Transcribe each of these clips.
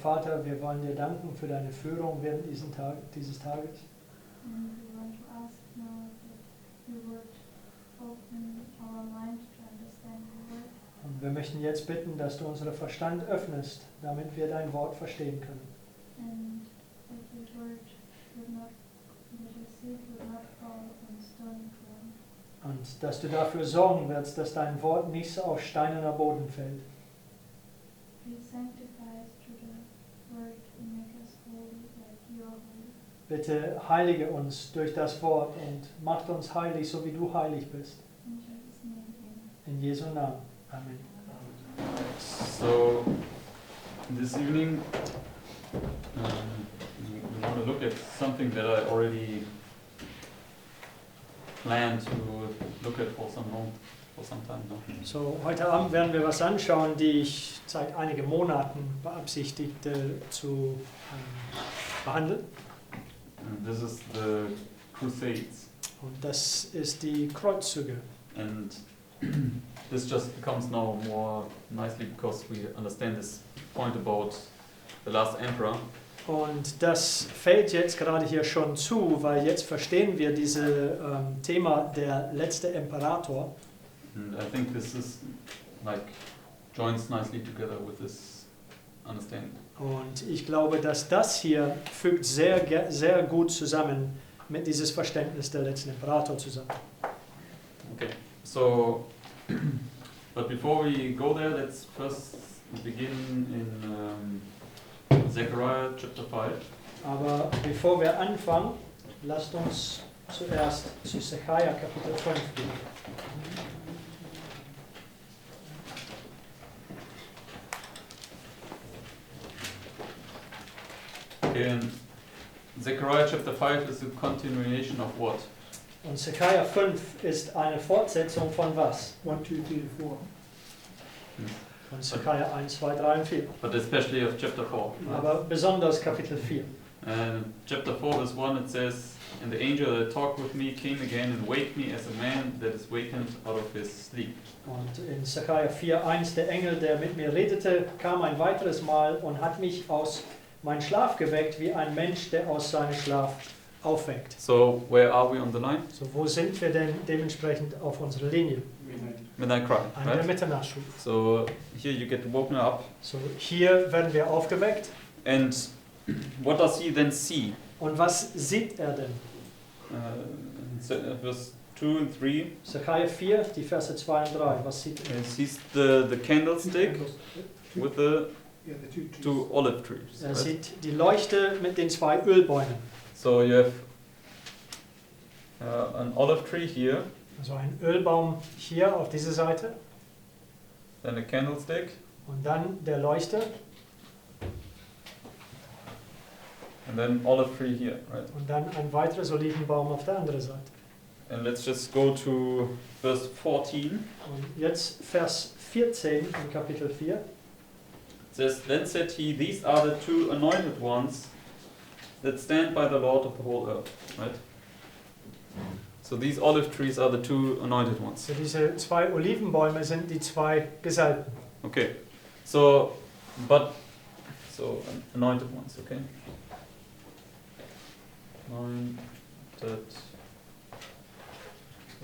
Vater, wir wollen dir danken für deine Führung während dieses Tages. And we want to ask now that you would open our mind to understand your word. Und wir möchten jetzt bitten, dass du unseren Verstand öffnest, damit wir dein Wort verstehen können. And that your word would not, that your seed would not fall on stony ground. Und dass du dafür sorgen wirst, dass dein Wort nicht auf steinerner Boden fällt. Please sanctify us through the word and make us holy like you are holy. Bitte heilige uns durch das Wort und macht uns heilig, so wie du heilig bist. In Jesus' name, amen. In Jesu Namen. Amen. So, this evening we want to look at something that I already planned to look at for some time now. So, heute Abend werden wir was anschauen, die ich seit einigen Monaten beabsichtigte zu behandeln. And this is the Crusades. Und das ist die Kreuzzüge. And this just becomes now more nicely because we understand this point about the last emperor. Und das fällt jetzt gerade hier schon zu, weil jetzt verstehen wir dieses Thema der letzte Imperator. And I think this is like joins nicely together with this understanding. Und ich glaube, dass das hier fügt sehr gut zusammen mit dieses Verständnis der letzten Imperator zusammen. Okay, so but before we go there, let's first begin in Zechariah chapter 5. Aber bevor wir anfangen, lasst uns zuerst zu Zechariah Kapitel 5 gehen. And Zechariah chapter 5 is a continuation of what? Und Zechariah 5 ist eine Fortsetzung von was? 1, 2, 3, 4. Von Zechariah 1, 2, 3 und 4. But especially of chapter 4. Aber besonders Kapitel 4. And chapter 4 verse 1 it says, "And the angel that talked with me came again and waked me as a man that is wakened out of his sleep." Und in Zechariah 4,1, der Engel, der mit mir redete, kam ein weiteres Mal und hat mich aus meinem Schlaf geweckt, wie ein Mensch, der aus seinem Schlaf aufweckt. So where are we on the line? So, wo sind wir denn dementsprechend auf unserer Linie? Midnight cry, An der right? Mitternachtsschule. So here you get woken up. So, hier werden wir aufgeweckt. And what does he then see? Und was sieht er denn? Verse 2 and 3. Zechariah 4, die Verse 2 und 3. Was sieht er? He sees the candlestick with the Yeah, the two trees. two olive trees. Er Right? sieht die Leuchte mit den zwei Ölbäumen. So you have an olive tree here, Also ein Ölbaum hier auf dieser Seite then a candlestick, und dann der Leuchte and then olive tree here, right? und dann ein weiteres Olivenbaum auf der anderen Seite. And let's just go to verse 14. Und jetzt Vers 14 in Kapitel 4. It says, "Then said he, These are the two anointed ones that stand by the Lord of the whole earth." Right? So these olive trees are the two anointed ones. So diese zwei Olivenbäume sind die zwei Gesalbten. Okay. So anointed ones, okay? Anointed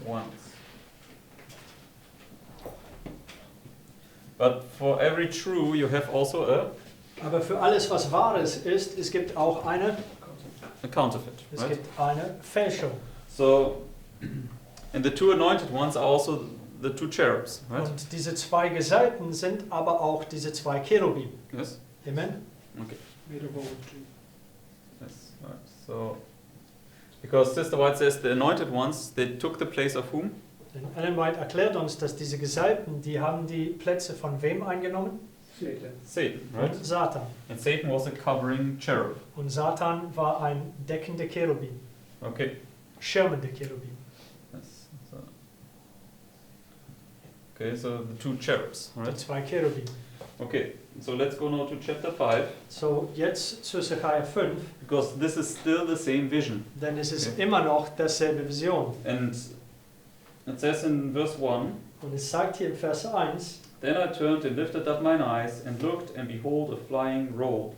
ones. But for every true you have also Aber für alles, was Wahres ist, es gibt auch a counterfeit, es right? gibt eine Fälschung. So, and the two anointed ones are also the two cherubs, right? Und diese zwei Gesalbten sind aber auch diese zwei Cherubim. Yes? Amen? Okay. Made of olive tree. Yes. All right. So, because Sister White says the anointed ones, they took the place of whom? Denn Ellen White erklärt uns, dass diese Gesalbten, die haben die Plätze von wem eingenommen? Satan. Satan, right? Von Satan. And Satan was a covering cherub. Und Satan war ein deckender Cherubim, Okay. schirmender Cherubim. Yes. Okay, so the two cherubs, Die right? zwei Cherubim. Okay, so let's go now to chapter 5, So, jetzt zu Zechariah 5, because this is still the same vision. denn es ist Okay. immer noch dasselbe Vision. And it says in verse 1, Und es sagt hier in Vers 1, "Then I turned and lifted up mine eyes and looked, and behold, a flying roll.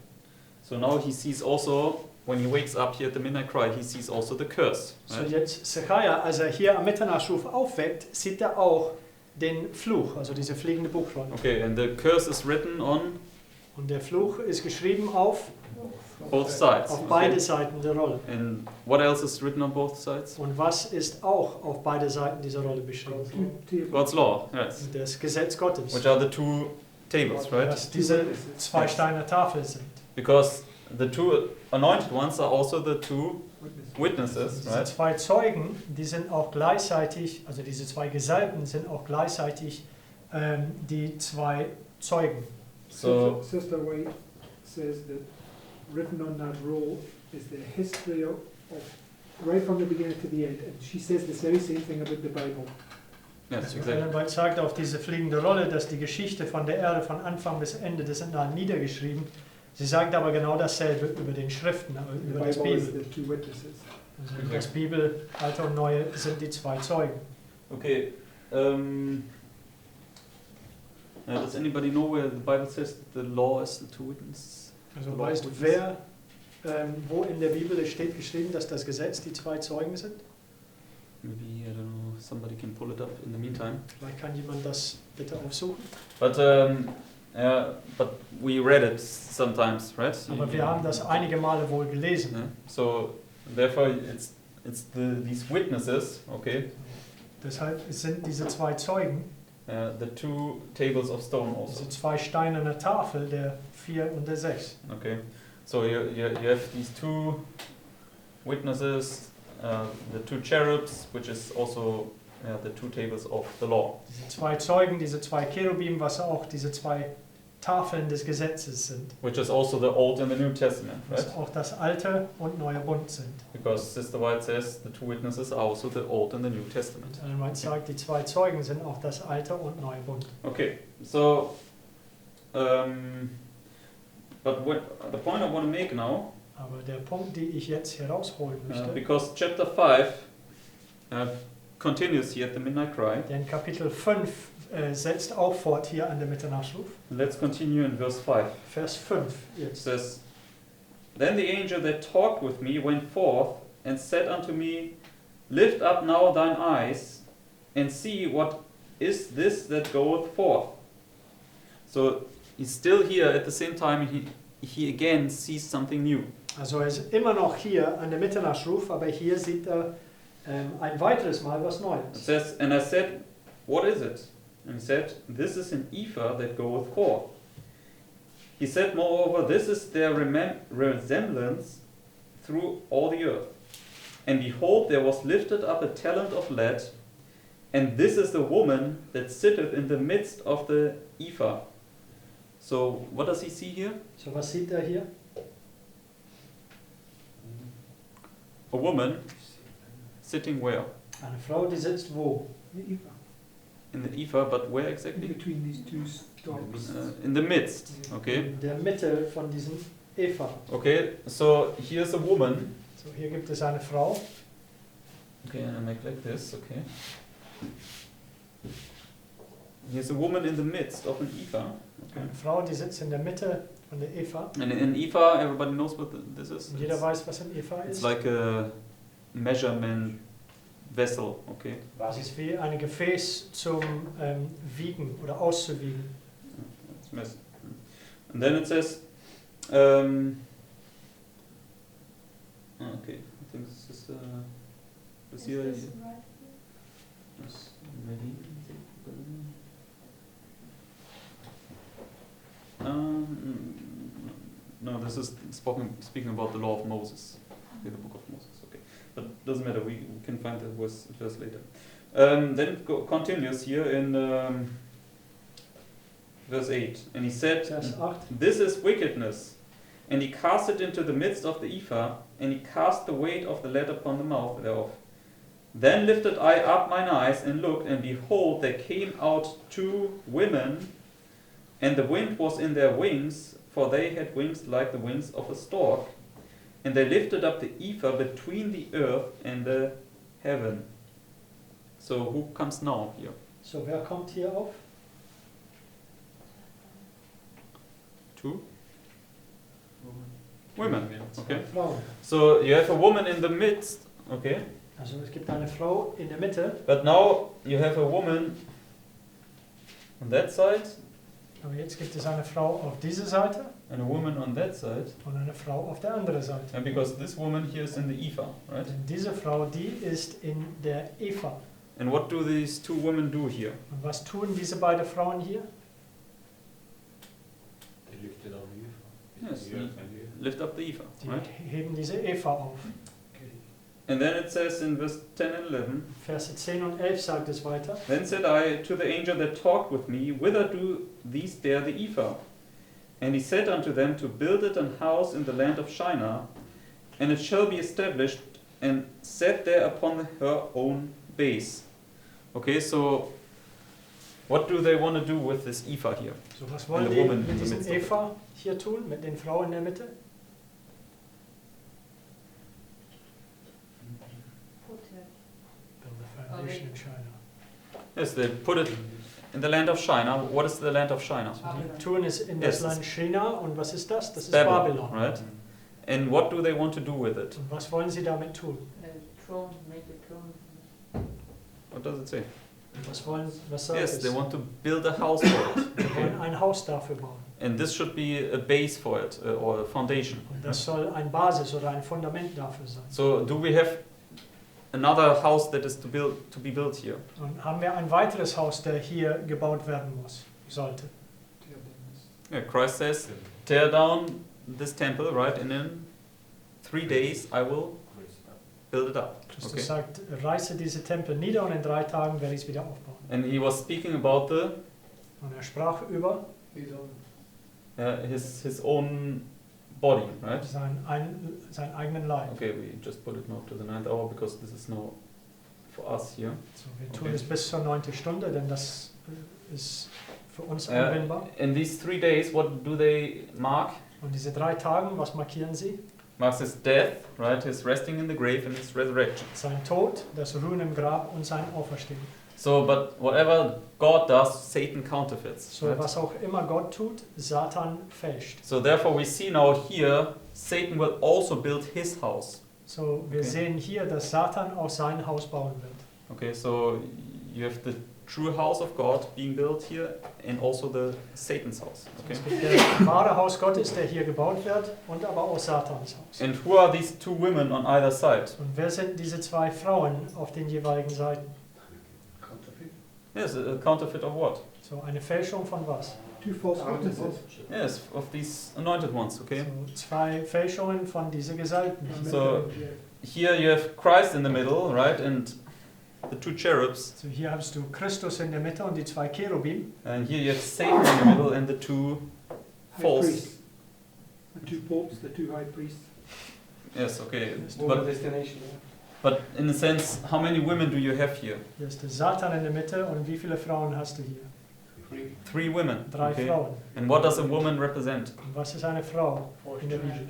So now he sees also, when he wakes up here at the midnight cry, he sees also the curse. So Right? jetzt Zachariah, als er hier am Mitternachtsruf aufweckt, sieht er auch den Fluch, also diese fliegende Buchrolle. Okay, and the curse is written on Und der Fluch ist geschrieben auf both sides. auf beide Seiten der Rolle. And what else is written on both sides? Und was ist auch auf beide Seiten dieser Rolle beschrieben? God's law, yes. Das Gesetz Gottes. Which are the two tables, right? Dass diese zwei Steine Tafel sind. Because the two anointed ones are also the two witnesses, Diese right? zwei Zeugen, die sind auch gleichzeitig, also diese zwei Gesalbten sind auch gleichzeitig die zwei Zeugen. So Sister White says that written on that roll is the history of right from the beginning to the end, and she says the very same thing about the Bible. yes, Ellen exactly. White sagt auf diese fliegende Rolle, dass die Geschichte von der Erde von Anfang bis Ende, das sind da niedergeschrieben. Sie sagt aber genau dasselbe über den Schriften, The über das Bible is Bibel. the two witnesses. Also das Bibel, Alte und Neue, sind die zwei Zeugen. Okay. Does anybody know where the Bible says that the law is the two witnesses? Also Law weißt witness. wer, wo in der Bibel es steht geschrieben, dass das Gesetz die zwei Zeugen sind? Maybe, I don't know, somebody can pull it up in the meantime. Vielleicht kann jemand das bitte aufsuchen. But we read it sometimes, right? Aber wir haben das einige Male wohl gelesen. Yeah. So therefore it's these witnesses, okay? Deshalb sind diese zwei Zeugen, The two tables of stone also. diese zwei steinerne Tafel, der 4 und der 6. Okay. So you have these two witnesses, the two cherubs, which is also the two tables of the law. Diese zwei Zeugen, diese zwei Cherubim, was auch diese zwei Tafeln des Gesetzes sind. Which is also the Old and the New Testament, right? Was auch das Alte und Neue Bund sind. Because Sister White says the two witnesses are also the Old and the New Testament. Und Ellen White sagt, die zwei Zeugen sind auch das Alte und Neue Bund. Okay, so but the point I want to make now, Aber der Punkt, den ich jetzt herausholen möchte, because chapter 5 continues here at the midnight cry. denn Kapitel 5 setzt auch fort hier an der Mitternachtsruf. Let's continue in verse 5. Vers 5 It jetzt. says, Then the angel that talked with me went forth and said unto me, Lift up now thine eyes and see what is this that goeth forth. So he's still here at the same time. He again sees something new. Also er ist immer noch hier an der Mitternachtsruf, aber hier sieht er ein weiteres Mal was It Neues. says, and I said, What is it? And he said, This is an ephah that goeth forth. He said, moreover, this is their resemblance through all the earth. And behold, there was lifted up a talent of lead, and this is the woman that sitteth in the midst of the ephah. So, what does he see here? So was sieht er hier? A woman sitting where? Eine Frau, die sitzt wo? The ephah. In the ephah, but where In exactly? between these two stalks. In the midst. Okay. In der Mitte von diesem Eva. Okay. So here's a woman. So hier gibt es eine Frau. Okay, and I make like this. Okay. Here's a woman in the midst of an ephah. Okay. Eine Frau, die sitzt in der Mitte von der Eva. And in ephah, everybody knows what this is. Und jeder weiß, was ein Eva It's ist. like a measurement vessel. Okay. Es ist wie ein Gefäß zum Wiegen oder auszuwiegen. It's mess. And then it says, okay, I think this is this Is here. this right here? Yes, maybe. No, this is speaking about the law of Moses, okay, the book of Moses. Okay, but doesn't matter. We can find the verse later. Then it continues here in verse 8, and he said, Vers 8. This is wickedness. And he cast it into the midst of the ephah, and he cast the weight of the lead upon the mouth thereof. Then lifted I up mine eyes and looked, and behold, there came out 2 women, and the wind was in their wings, for they had wings like the wings of a stork. And they lifted up the ephah between the earth and the heaven. So who comes now here? So wer kommt hier auf? 2? women. Okay. Frauen. So you have a woman in the midst. Okay. Also es gibt eine Frau in der Mitte, But now you have a woman on that side aber jetzt gibt es eine Frau auf dieser Seite and a woman on that side. und eine Frau auf der anderen Seite. And because this woman here is in the Ephah, right? Denn diese Frau, die ist in der Eva. And what do these two women do here? Und was tun diese beiden Frauen hier? They lifted up the Ephah. Yes, The earth and the lift up the Ephah, Die right? heben diese Eva auf. And then it says in verse 10 and 11, Verse 10 und 11 sagt es weiter. Then said I to the angel that talked with me, Whither do these bear the ephah? And he said unto them, To build it an house in the land of Shinar, and it shall be established and set there upon her own base. Okay, so what do they want to do with this ephah here? So, was wollen And the die woman in mit the diesem midst of it. Eva hier tun, mit den Frauen in der Mitte? Build the foundation in China. Yes, they put it in the land of Shinar. What is the land of Shinar? So, die tun es in Yes, das Land China und was ist das? Das ist Babylon, Babylon. right? And what do they want to do with it? Und was wollen sie damit tun? Throne, make a throne. What does it say? Was sagt Yes, es? they want to build a house for it. Sie wollen ein Haus dafür bauen. And this should be a base for it, or a foundation. Und das soll ein Basis oder ein Fundament dafür sein. So, do we have another house that is to be built here? Und haben wir ein weiteres Haus, der hier gebaut werden sollte. Yeah, Christ says, tear down this temple, right? And in 3 days I will build it up. Christus Okay. sagt, reiße diese Tempel nieder und in 3 Tagen werde ich es wieder aufbauen. And he was speaking about Und er sprach über his own body, right? seinen eigenen Leib. Okay, we just put it now to the 9th hour because this is now for us here. So, wir tun Okay. es bis zur 9. Stunde, denn das ist für uns anwendbar. In these 3 days, what do they mark? Und diese 3 Tagen, was markieren sie? Marks his death, right? His resting in the grave and his resurrection. Sein Tod, das Ruhen im Grab und sein Auferstehen. So, but whatever God does, Satan counterfeits. So, right? was auch immer Gott tut, Satan fälscht. So therefore we see now here, Satan will also build his house. So, wir Okay. sehen hier, dass Satan auch sein Haus bauen wird. Okay, so you have the true house of God being built here and also the Satan's house. Okay. Es gibt der wahre Haus Gottes, der hier gebaut wird, und aber auch Satans Haus. And who are these two women on either side? Und wer sind diese 2 Frauen auf den jeweiligen Seiten? Yes, a counterfeit of what? So, eine Fälschung von was? Two false witnesses. Yes, of these anointed ones, okay? So, 2 Fälschungen von diesen Gesalbten. So- Here you have Christ in the middle, right? And the two cherubs. So, hier hast du Christus in der Mitte und die 2 Cherubim. And here you have Satan in the middle and the two High false. priests. The two popes, the two high priests. Yes, okay. But But, but in a sense, how many women do you have here? Hier ist der Satan in der Mitte und wie viele Frauen hast du hier? 3 women. 3 okay? Frauen. And what does a woman represent? Und was ist eine Frau in der Bibel?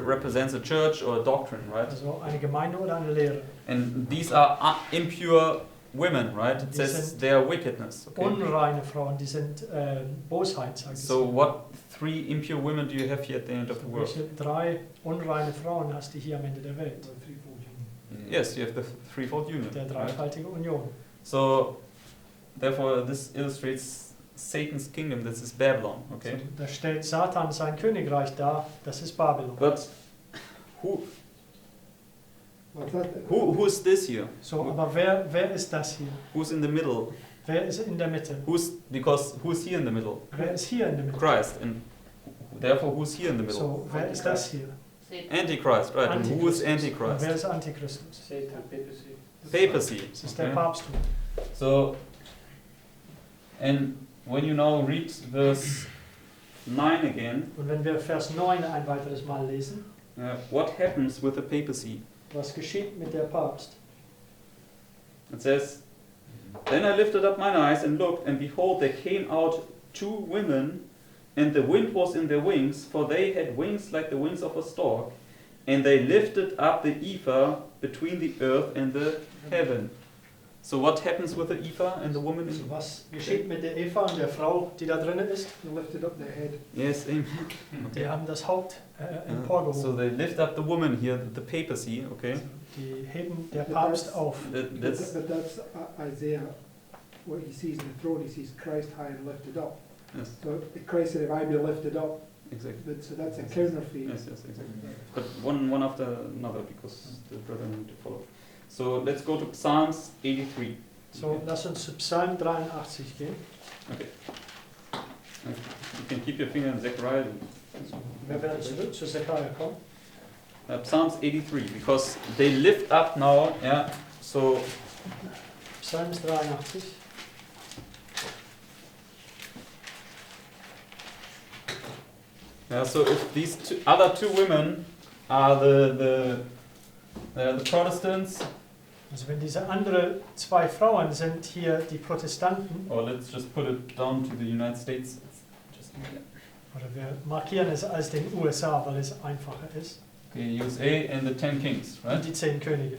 Represents a church or a doctrine, right? Also eine Gemeinde oder eine Lehre. And these are impure women, right? It Die says sind they are wickedness. Okay? Unreine Frauen, die sind Bosheit, sagt es. So what 3 impure women do you have here at the end of the world? Welche 3 unreine Frauen hast du hier am Ende der Welt? Yes, you have the threefold union. Der Right? dreifaltige Union. So therefore, this illustrates Satan's kingdom. This is Babylon. Okay. So, da stellt Satan sein Königreich dar, das ist Babylon. But who What's that? who is this here? So, aber wer ist das hier? Who's in the middle? Wer ist in der Mitte? Who's here in the middle? Wer ist hier in der Mitte? Christ, and therefore who's here in the middle? So, wer ist das hier? Antichrist, right? And who is Und Antichrist? wer ist Antichristus? Satan, papacy. Papacy. Das ist der Okay. Papsttum. So, and when you now read verse 9 again, Und wenn wir Vers 9 ein weiteres Mal lesen, what happens with the papacy? was geschieht mit der Papst? It says, Then I lifted up mine eyes and looked, and behold, there came out 2 women, and the wind was in their wings, for they had wings like the wings of a stork, and they lifted up the ephah between the earth and the heaven. So what happens with the Eva and the woman Also in? was geschieht mit der Eva und der Frau, die da drinnen ist? They lifted up their head. Yes, amen. Die haben das Haupt So emporgehoben. they lift up the woman here, the papacy, okay? Die heben der Papst auf. That's But that's Isaiah, what he sees in the throne, he sees Christ high and lifted up. yes, So Christ said, if I be lifted up, exactly. but, so that's a counterfeit. Yes, exactly. But one after another because the brethren need to follow. So let's go to Psalms 83. So, lass uns zu Psalm 83 gehen. Okay. You can keep your finger in Zechariah. Wir werden zurück zu Zechariah kommen. Psalms 83, because they lift up now, yeah, so Psalms 83. yeah, so if these other two women are the Protestants, Also wenn diese andere zwei Frauen sind hier die Protestanten, or let's just put it down to the United States. Just oder wir markieren es als den USA, weil es einfacher ist, okay, USA and the 10 kings, und right? die 10 Könige.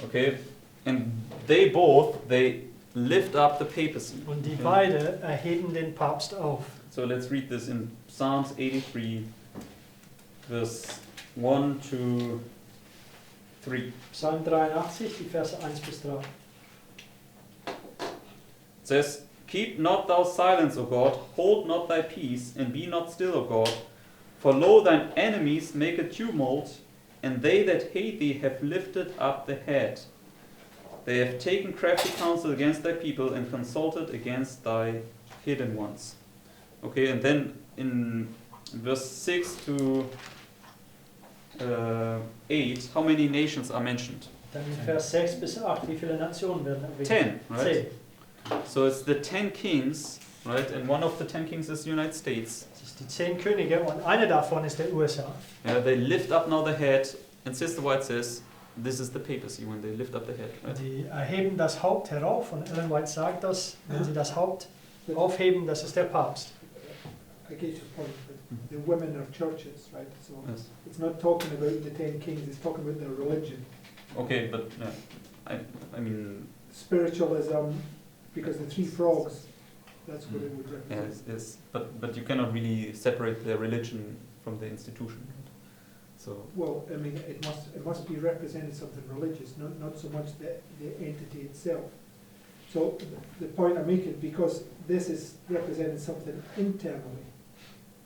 Okay, and they both lift up the papacy. Und die beide erheben den Papst auf. So let's read this in Psalms 83, verse 1 to 3. Psalm 83, die Verse 1 bis 3. It says, "Keep not thou silence, O God, hold not thy peace, and be not still, O God. For lo, thine enemies make a tumult, and they that hate thee have lifted up the head. They have taken crafty counsel against thy people, and consulted against thy hidden ones." Okay, and then in verse 6 to 8, how many nations are mentioned? Dann in Vers 6 bis 8, wie viele Nationen werden erwähnt? 10, right? 10. So it's the 10 kings, right? And one of the 10 kings is the United States. Das ist die 10 Könige und eine davon ist der USA. Yeah, they lift up now the head, and Sister White says, this is the papacy when they lift up the head, right? Die erheben das Haupt herauf und Ellen White sagt das, wenn sie das Haupt aufheben, das ist der Papst. I get your point, but the women are churches, right? So Yes. it's not talking about the 10 kings, it's talking about their religion. Okay, but I mean, Spiritualism, because the three frogs, that's what it would represent. yes, but you cannot really separate the religion from the institution. Right? So Well, I mean, it must be representing something religious, not so much the entity itself. So the point I make is because this is representing something internally,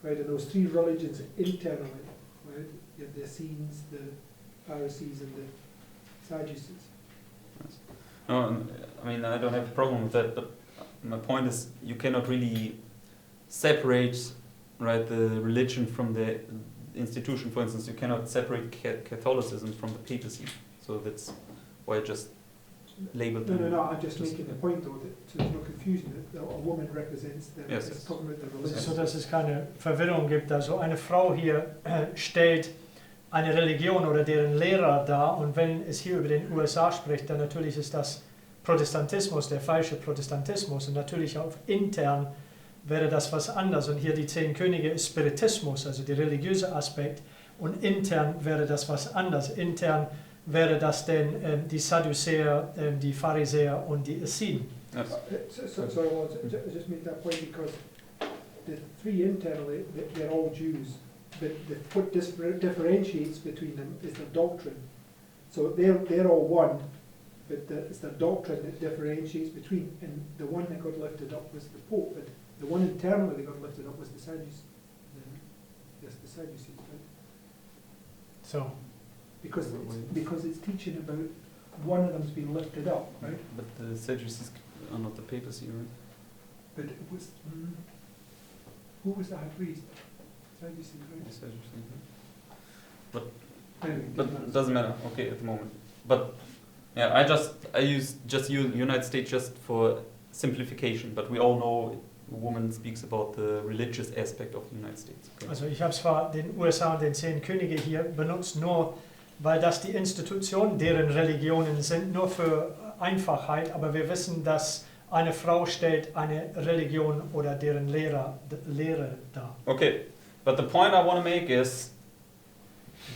right? And those three religions internally, right? You have the Essenes, the Pharisees, and the Sadducees. no, I mean I don't have a problem with that, but my point is you cannot really separate, right, the religion from the institution. For instance, you cannot separate Catholicism from the papacy. So that's why I just labeled them. No, I'm just making the point though, that so there's no confusion, that a woman represents the, Yes, it's yes. talking about the religion. So dass es keine Verwirrung gibt. Also eine Frau hier stellt eine Religion oder deren Lehrer dar, und wenn es hier über den USA spricht, dann natürlich ist das Protestantismus, der falsche Protestantismus, und natürlich auch intern wäre das was anderes. Und hier die 10 Könige ist Spiritismus, also der religiöse Aspekt, und intern wäre das was anderes. Intern wäre das denn die Sadduzäer, die Pharisäer und die Essenen. Yes. So I want to just make that point because the three internally, they're all Jews, but what differentiates between them is the doctrine. So they're all one, but it's the doctrine that differentiates between, and the one that got lifted up was the Pope, but the one internally that got lifted up was the Sadducees. The Sadducees, right? So, Because it's teaching about one of them's been lifted up, right? But the Sadducees are not the papacy, right? But it was, who was the high priest? Sadducees, right? The Sadducees. Anyway, But it doesn't matter. Okay, at the moment. But yeah, I use United States just for simplification. But we all know a woman speaks about the religious aspect of the United States. Okay? also ich habe zwar den USA und den 10 Könige hier benutzt, nur weil das die Institutionen, deren Religionen sind, nur für Einfachheit, aber wir wissen, dass eine Frau stellt eine Religion oder deren Lehre dar. Okay, but the point I want to make is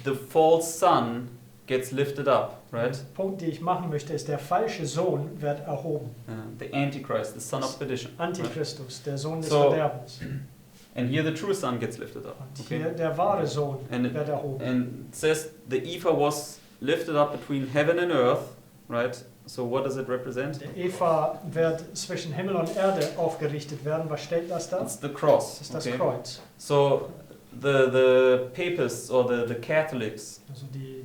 the false son gets lifted up, right? Der Punkt, den ich machen möchte, ist, der falsche Sohn wird erhoben. The Antichrist, the son of perdition. Right? Antichristus, der Sohn des So- Verderbens. And here the true son gets lifted up. Und Okay? hier der wahre Sohn And wird erhoben. And it says the Eva was lifted up between heaven and earth, right? So what does it represent? Der Eva wird zwischen Himmel und Erde aufgerichtet werden. Was stellt das dar? It's the cross. Das ist das Okay? Kreuz. So the papists or the Catholics, Also die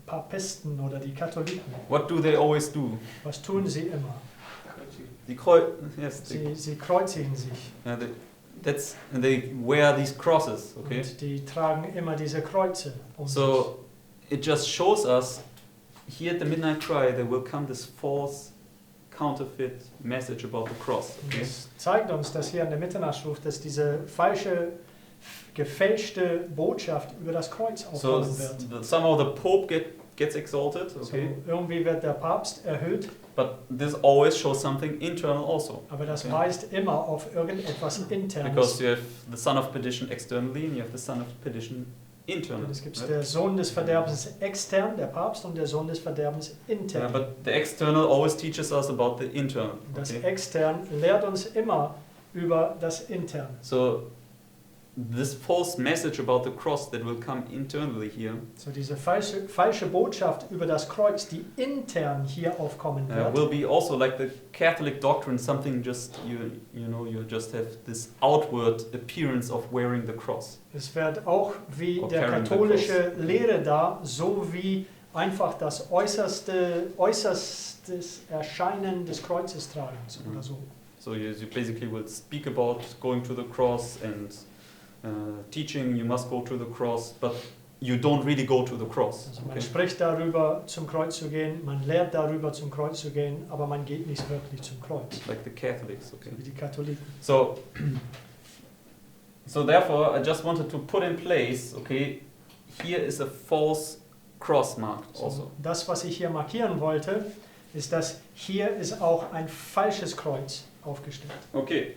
Papisten oder die Katholiken. what do they always do? Was tun sie immer? Sie kreuzigen sich. And they wear these crosses, okay? Und die tragen immer diese Kreuze um sich. So it just shows us here at the midnight cry there will come this false counterfeit message about the cross, Und okay? das zeigt uns, dass hier an der Mitternachtsschrift, dass diese falsche, gefälschte Botschaft über das Kreuz So aufkommen wird. somehow the Pope gets exalted, okay? So, irgendwie wird der Papst erhöht, But this always shows something internal also. aber das Okay. weist immer auf irgendetwas Because Internes. you have the son of perdition externally and you have the son of perdition internally. Und es gibt right? der Sohn des Verderbens extern, der Papst, und der Sohn des Verderbens Yeah, intern. but the external always teaches us about the internal. Und das Okay? extern lehrt uns immer über das Interne. So this false message about the cross that will come internally here So diese falsche Botschaft über das Kreuz, die intern hier aufkommen wird, will be also like the Catholic doctrine, something just you just have this outward appearance of wearing the cross. es wird auch wie Or der carrying the katholische cross. Lehre da, so wie einfach das äußerste Erscheinen des Kreuzes tragen oder so. So you basically will speak about going to the cross and teaching you must go to the cross, but you don't really go to the cross. Also man Okay? spricht darüber, zum Kreuz zu gehen, man lehrt darüber, zum Kreuz zu gehen, aber man geht nicht wirklich zum Kreuz, Like the Catholics. Okay. so wie die Katholiken. So therefore, I just wanted to put in place. Okay, here is a false cross marked also. So, das, was ich hier markieren wollte, ist, dass hier ist auch ein falsches Kreuz aufgestellt. Okay,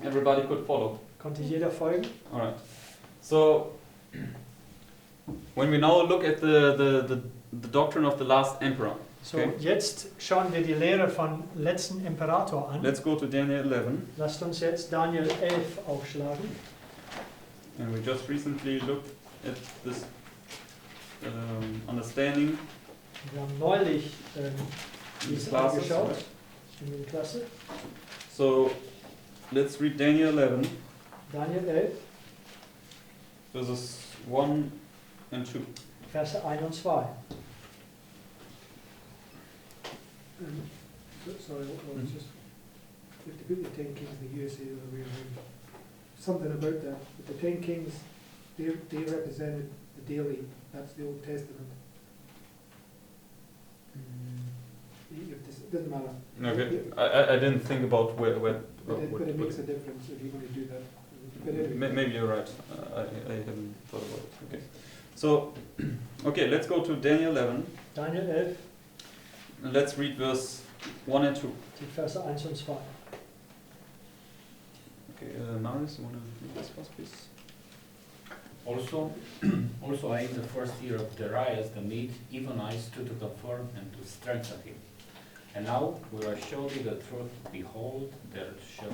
everybody could follow. Konnte jeder folgen? All right. So when we now look at the doctrine of the last emperor, So, Okay. jetzt schauen wir die Lehre von letzten Imperator an. let's go to Daniel 11, Lasst uns jetzt Daniel 11 aufschlagen. and we just recently looked at this understanding Wir haben neulich in dies classes. angeschaut Right? in der Klasse. So let's read Daniel 11, Daniel 11, verses 1 and 2. Verse 1 und 2. Sorry, what was just, you have to put the 10 Kings, the USA the other way around. Something about that, but the 10 Kings, they represented the daily, that's the Old Testament. It doesn't matter. Okay, I didn't think about where But it makes a difference if you're going to do that. But anyway. Maybe you're right. I haven't thought about it. Okay. So, okay, let's go to Daniel 11. Daniel 11, And let's read verse 1 and 2. die Verse 1 und 2. Okay, Marius, you want to read this first, please? Also I, in the first year of Darius the Mede, even I stood to confirm and to strengthen him. And now will I show thee the truth. Behold, there shall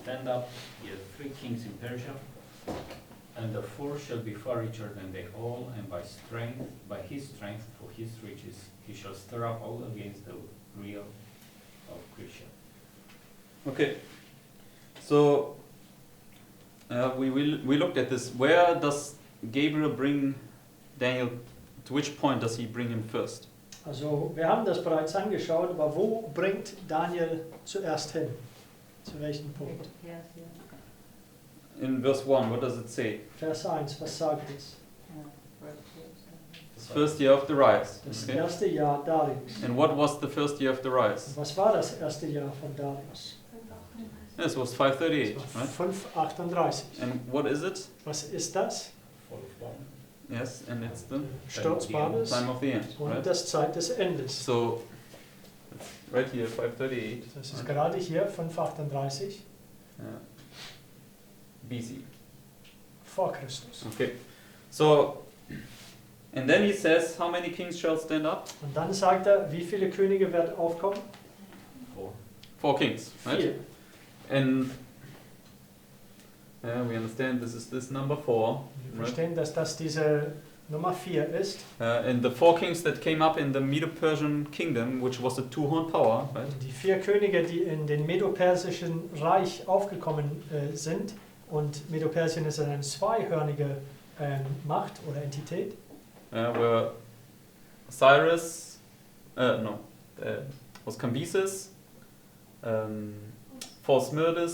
stand up yet 3 kings in Persia, and the 4th shall be far richer than they all, and by his strength, for his riches, he shall stir up all against the real of Christian. Okay. So, we looked at this. Where does Gabriel bring Daniel? To which point does he bring him first? Also, wir haben das bereits angeschaut, aber wo bringt Daniel zuerst hin? Zu welchem Punkt? Yes, yeah. In verse 1, what does it say? Vers 1, was sagt es? The first year of Darius. Das Okay. erste Jahr Darius. And what was the first year of Darius? Was war das erste Jahr von Darius? Yes, it was 538, Das war right? 538. And what is it? Was ist das? Full of one. Yes, and it's the Sturzbades time of the end, und right? das Zeit des Endes. So, right here, 538. Das ist gerade hier 538 BC. vor Christus. Okay. So, And then he says, how many kings shall stand up? Und dann sagt er, wie viele Könige werden aufkommen? 4 kings, right? 4. And we understand this is this number 4. Wir verstehen, dass das diese Nummer 4 ist. And the 4 kings that came up in the Medo-Persian kingdom, which was a two-horned power, right? Und die 4 Könige, die in den Medo-Persischen Reich aufgekommen sind, und Medo-Persien ist eine zweihörnige Macht oder Entität, Were Cyrus, was Cambyses, Smyrna,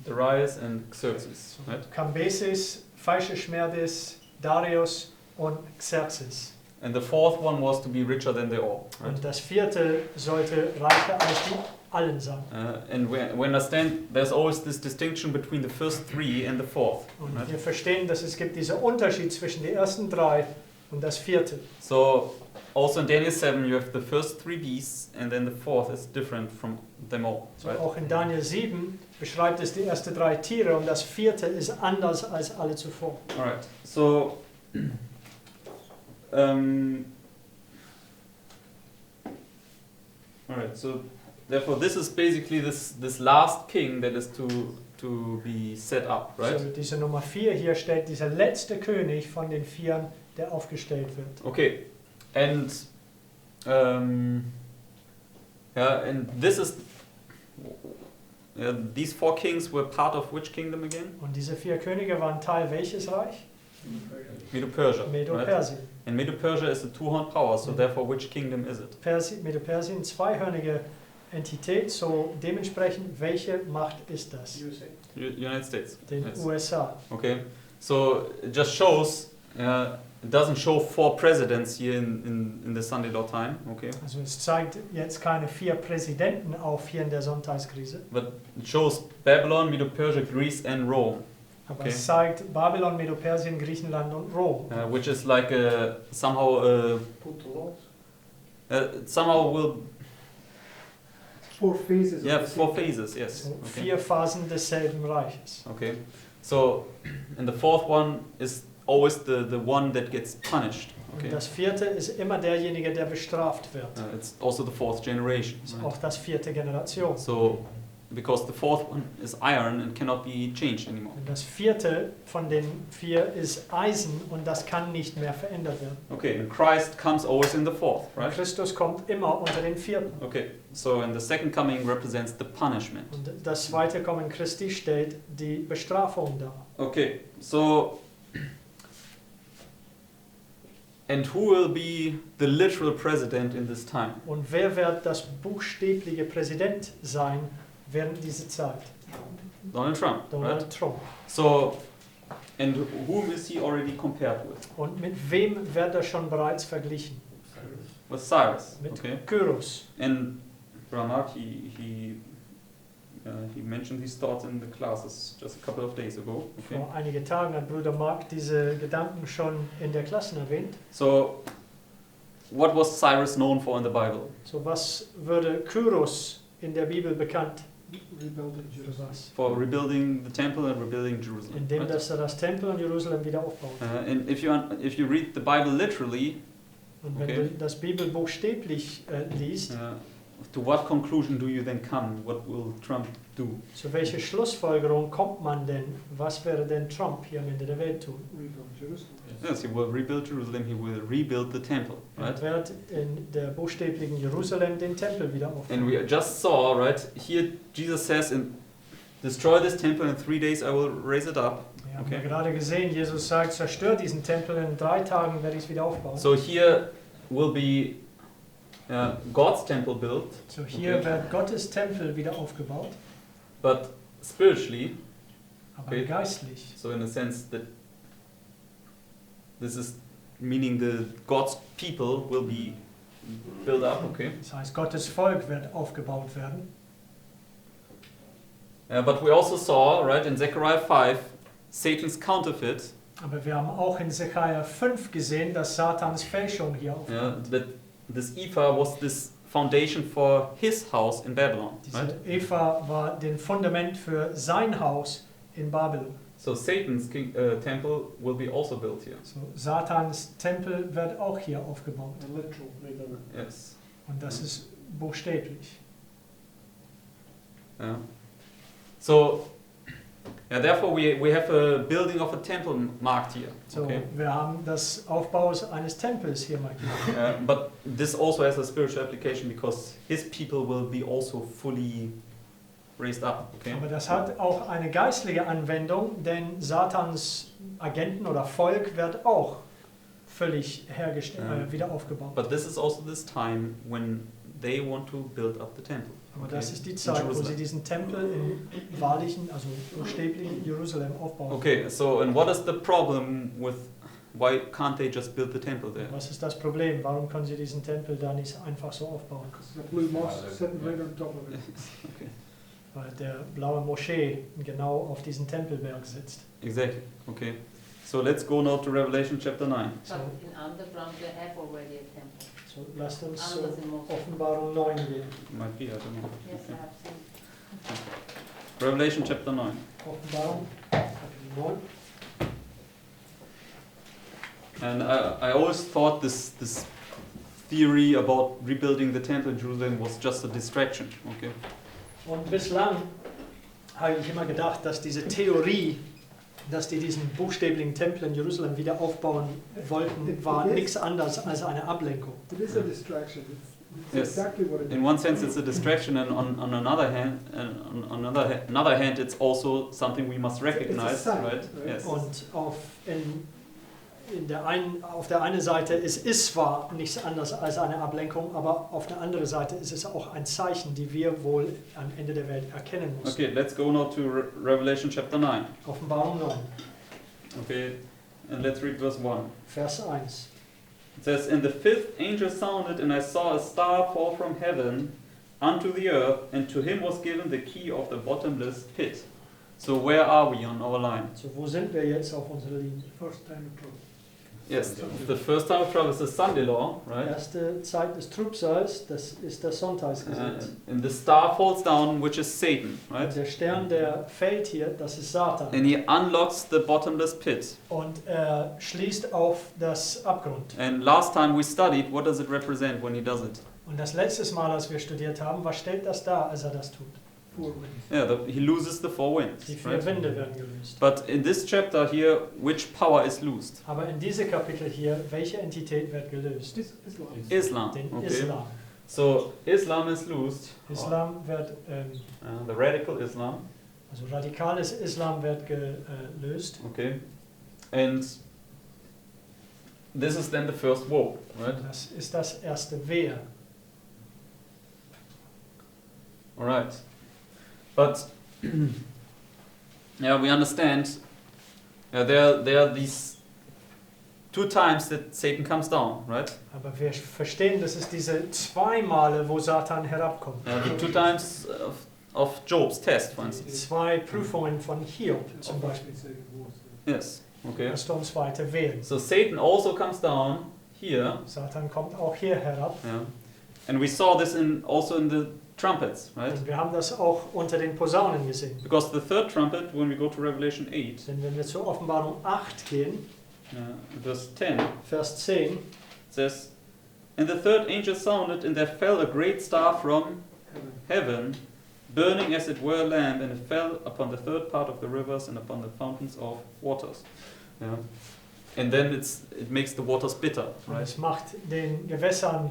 Darius and Xerxes, right? Cambyses, Phaeschmerdes, Darius und Xerxes. And the 4th one was to be richer than they all, right? Und das 4. sollte reicher als die allen sein. And we understand there's always this distinction between the first 3 and the 4th, Und right? wir verstehen, dass es gibt diesen Unterschied zwischen den ersten 3 und das 4. So also in Daniel 7 you have the first 3 beasts and then the 4th is different from them all, So right? auch in Daniel 7 beschreibt es die ersten 3 Tiere und das 4. ist anders als alle zuvor. Alright, so alright, so therefore this is basically this last king that is to be set up, right? So diese Nummer 4 hier stellt dieser letzte König von den 4, der aufgestellt wird. Okay, and and this is these 4 kings were part of which kingdom again? Und diese 4 Könige waren Teil welches Reich? Medo-Persia. Right? Medo-Persien. And Medo-Persia is a two-horned power, so therefore which kingdom is it? Medo-Persien, zweihörnige Entität, so dementsprechend, welche Macht ist das? United States. Den Yes. USA. Okay, so it just shows, it doesn't show 4 presidents here in the Sunday law time, okay? Also es zeigt jetzt keine 4 Präsidenten auf hier in der Sonntagskrise, But it shows Babylon, Medo-Persia, Greece and Rome, aber Okay. es zeigt Babylon, Medo-Persien, Griechenland und Rom. which is like somehow somehow will 4 phases. yeah of the 4 same- phases, yes. So Okay. 4 Phasen desselben Reiches. Okay, so and the 4th one is always the one that gets punished. Okay, Und das 4. ist immer derjenige, der bestraft wird. it's also the 4th generation. Das ist Right? auch das 4. Generation. So because the 4th one is iron and cannot be changed anymore. Und das 4. von den 4 ist Eisen und das kann nicht mehr verändert werden. Okay, and Christ comes always in the 4th, right? Christus kommt immer unter den 4. Okay, so and the second coming represents the punishment. Und das 2. Kommen Christi stellt die Bestrafung dar. Okay, so and who will be the literal president in this time? Und wer wird das buchstäbliche Präsident sein während dieser Zeit? Donald Trump, right? Donald Trump. So, and whom is he already compared with? Und mit wem wird er schon bereits verglichen? With Cyrus, Mit okay? Kyros. And Bernard, he mentioned these thoughts in the classes just a couple of days ago, okay? Vor einigen Tagen hat Bruder Mark diese Gedanken schon in der Klasse erwähnt. So, what was Cyrus known for in the Bible? So was würde Kyros in der Bibel bekannt? Rebuilding Für Jerusalem. was? For rebuilding the temple and rebuilding Jerusalem. Indem right? dass er das Tempel und Jerusalem wieder aufbaut. And if you read the Bible literally, Und wenn Okay. du das Bibel buchstäblich liest, to what conclusion do you then come? What will Trump do? zu welcher Schlussfolgerung kommt man denn? Was wäre denn Trump hier am Ende der Welt tun? Rebuild Jerusalem. Yes, he will rebuild Jerusalem. He will rebuild the temple, right? Er wird in der buchstäblichen Jerusalem den Tempel wieder And aufbauen. we just saw, right, here Jesus says, destroy this temple in 3 days I will raise it up. Wir haben Okay. ja gerade gesehen, Jesus sagt, zerstör diesen Tempel, in 3 Tagen werde ich es wieder aufbauen. So here will be God's temple built, So hier Okay. wird Gottes Tempel wieder aufgebaut, but spiritually, aber Okay. geistlich. so in a sense that this is meaning the God's people will be built up, okay? Das heißt, Gottes Volk wird aufgebaut werden. But we also saw, right, in Zechariah 5, Satan's counterfeit, Aber wir haben auch in Zechariah 5 gesehen, dass Satans Fälschung hier aufbaut. that this Ephah was this foundation for his house in Babylon, right? Diese Eva war den Fundament für sein Haus in Babylon. So Satan's temple will be also built here. So, Satans Tempel wird auch hier aufgebaut. A literal, right on it. Yes. Und das ist buchstäblich. Yeah. So, yeah, therefore we have a building of a temple marked here. So, Okay. wir haben das Aufbau eines Tempels hier markiert. But this also has a spiritual application because his people will be also fully raised up. Okay. Aber das hat auch eine geistliche Anwendung, denn Satans Agenten oder Volk wird auch völlig hergestellt, wieder aufgebaut. But this is also this time when they want to build up the temple. Aber Okay. das ist die Zeit, wo sie Jerusalem. diesen Tempel im wahrlichen, also buchstäblichen Jerusalem aufbauen. Okay, so and what is the problem with why can't they just build the temple there? Was ist das Problem? Warum können sie diesen Tempel da nicht einfach so aufbauen? Because the blue moss sitting right on top of it. Okay. Weil der blaue Moschee genau auf diesem Tempelberg sitzt. Exactly. Okay. So let's go now to Revelation chapter 9. So, But in underground they have already a temple. so lasst uns Anders zur in Moses. Offenbarung 9 gehen. Might be, I don't know. Yes, I Okay. have seen. Revelation chapter 9. Offenbarung, Kapitel 9. And I always thought this theory about rebuilding the temple in Jerusalem was just a distraction. Okay. Und bislang habe ich immer gedacht, dass diese Theorie, dass die diesen buchstäblichen Tempel in Jerusalem wieder aufbauen wollten, war nichts anderes als eine Ablenkung. It is a distraction. It's Yes. exactly what it is. In one sense, it's a distraction, and on another hand, it's also something we must recognize, It's a sign, right? right? Yes. Und auf der einen Seite es ist zwar nichts anderes als eine Ablenkung, aber auf der anderen Seite ist es auch ein Zeichen, die wir wohl am Ende der Welt erkennen müssen. Okay, let's go now to Revelation chapter 9. Offenbarung 9, Okay, and let's read verse 1. Vers 1. It says, "And the fifth angel sounded, and I saw a star fall from heaven unto the earth, and to him was given the key of the bottomless pit." So where are we on our line? So, wo sind wir jetzt auf unserer Linie? First time of trouble. Yes, the first time of trouble is the Sunday law, right? Erste Zeit des Trübsals, das ist das Sonntagsgesetz. And the star falls down, which is Satan, Und right? der Stern, der fällt hier, das ist Satan. And he unlocks the bottomless pit. Und er schließt auf das Abgrund. And last time we studied, what does it represent when he does it? Und das letzte Mal, als wir studiert haben, was stellt das dar, als er das tut? Four winds. Yeah, he loses the four winds, Die 4 right? Winde werden gelöst. But in this chapter here, which power is loosed? Aber in diesem Kapitel hier, welche Entität wird gelöst? Islam. Islam. Den Okay. Islam. So Islam is loosed. Islam wird, The radical Islam. also radikales Islam wird gelöst. Okay. And this is then the first woe, right? Das ist das erste Wehe. All right. But yeah, we understand. There are these 2 times that Satan comes down, right? Aber wir verstehen, dass es diese 2 Male, wo Satan herabkommt. The 2 times of Job's test, for instance. 2 Prüfungen von Hiob zum Beispiel. Yes. Okay. Erste und zweite Wehen. So Satan also comes down here. Satan kommt auch hier herab. Yeah. And we saw this also in the trumpets, right? Und wir haben das auch unter den Posaunen gesehen. Because the third trumpet, when we go to Revelation 8, Denn wenn wir zur Offenbarung 8 gehen, verse 10, Vers 10, it says, "And the third angel sounded, and there fell a great star from heaven, burning as it were a lamp, and it fell upon the third part of the rivers and upon the fountains of waters." Yeah. And then it makes the waters bitter, und right? es macht den Gewässern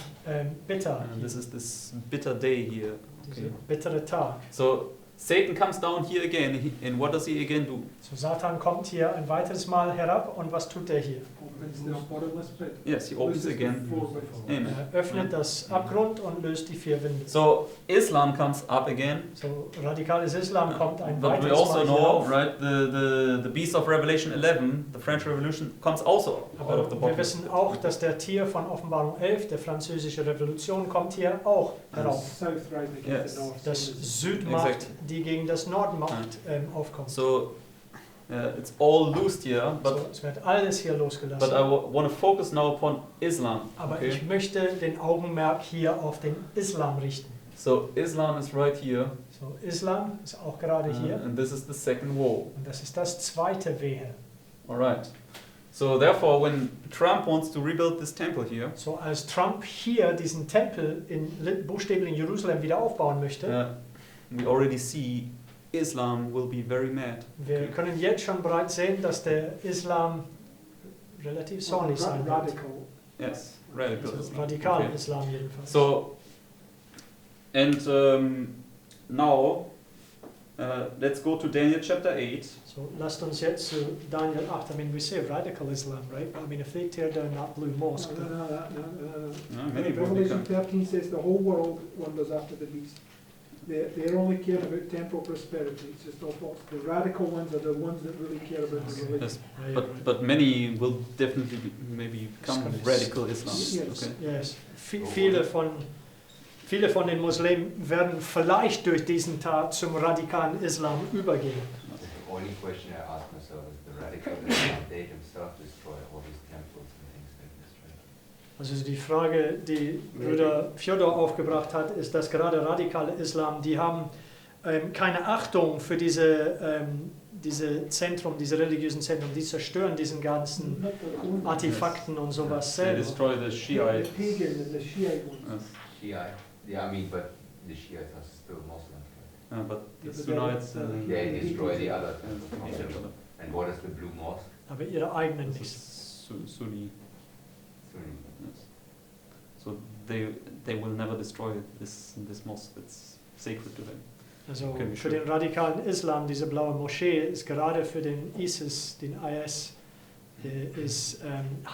bitter. And this is this bitter day here. Dieser Okay. bittere Tag. So Satan comes down here again, and what does he again do? So Satan kommt hier ein weiteres Mal herab und was tut er hier? Opens the bottomless pit. Yes, he opens Loses the again. 4 winds. Amen. Er öffnet das Abgrund und löst die 4 Winde. So Islam comes up again. So radikales Islam kommt ein But we weiteres also Mal know, herauf. right, the beast of Revelation 11, the French Revolution, comes also out of Aber the wir bottom. wissen auch, dass der Tier von Offenbarung 11, der französische Revolution, kommt hier auch herauf. South rising against Yes. the north. Das So it's- Südmacht, Exactly. die gegen das Nordmacht aufkommt. So it's all loosed here, So, es wird alles hier but I losgelassen. want to focus now upon Islam. Aber Okay? ich möchte den Augenmerk hier auf den Islam richten. So Islam is right here, So Islam ist auch gerade hier. and this is the second wall. Und das ist das zweite Wehe. Alright. So therefore, when Trump wants to rebuild this temple here, So als Trump hier diesen Tempel buchstäblich in Jerusalem wieder aufbauen möchte, we already see Islam will be very mad. wir können jetzt schon bereits sehen, dass der Islam relativ zornig sein wird. Radical. Yes, radical Also Islam. radikal Okay. Islam jedenfalls. So, and now let's go to Daniel chapter 8. So lasst uns jetzt zu Daniel 8. I mean, we say radical Islam, right? But I mean, if they tear down that blue mosque, then Many will Revelation become. 13 says the whole world wanders after the beast. They're only caring about temporal prosperity. It's just all false. The radical ones are the ones that really care about the religion. Yes, yeah, but many will definitely maybe become It's gonna- radical Islam. Yes. Okay. yes. Viele von den Muslimen werden vielleicht durch diesen Tag zum radikalen Islam übergehen. The only question I ask myself is the radical Islam, they themselves destroy all these temples and things like this, right? Also die Frage, die Bruder Fjodor aufgebracht hat, ist, dass gerade radikale Islam, die haben keine Achtung für diese Zentrum, diese religiösen Zentren, die zerstören diesen ganzen Not their own. Artefakten und sowas They selber. destroy the Shiites. The pagan and the Shiite ones. Yes. Shiite, yeah, I mean, but the Shiites are still Muslims, right? But the Yeah, but Sunnites, They destroy the other yeah, temples. And what is the blue mosque? Aber ihre eigenen this nicht. is Sunni. Sunni. Yes. So they will never destroy this mosque. It's sacred to them. Also Okay, für sure. den radikalen Islam, diese blaue Moschee, ist gerade für den ISIS, den IS, ist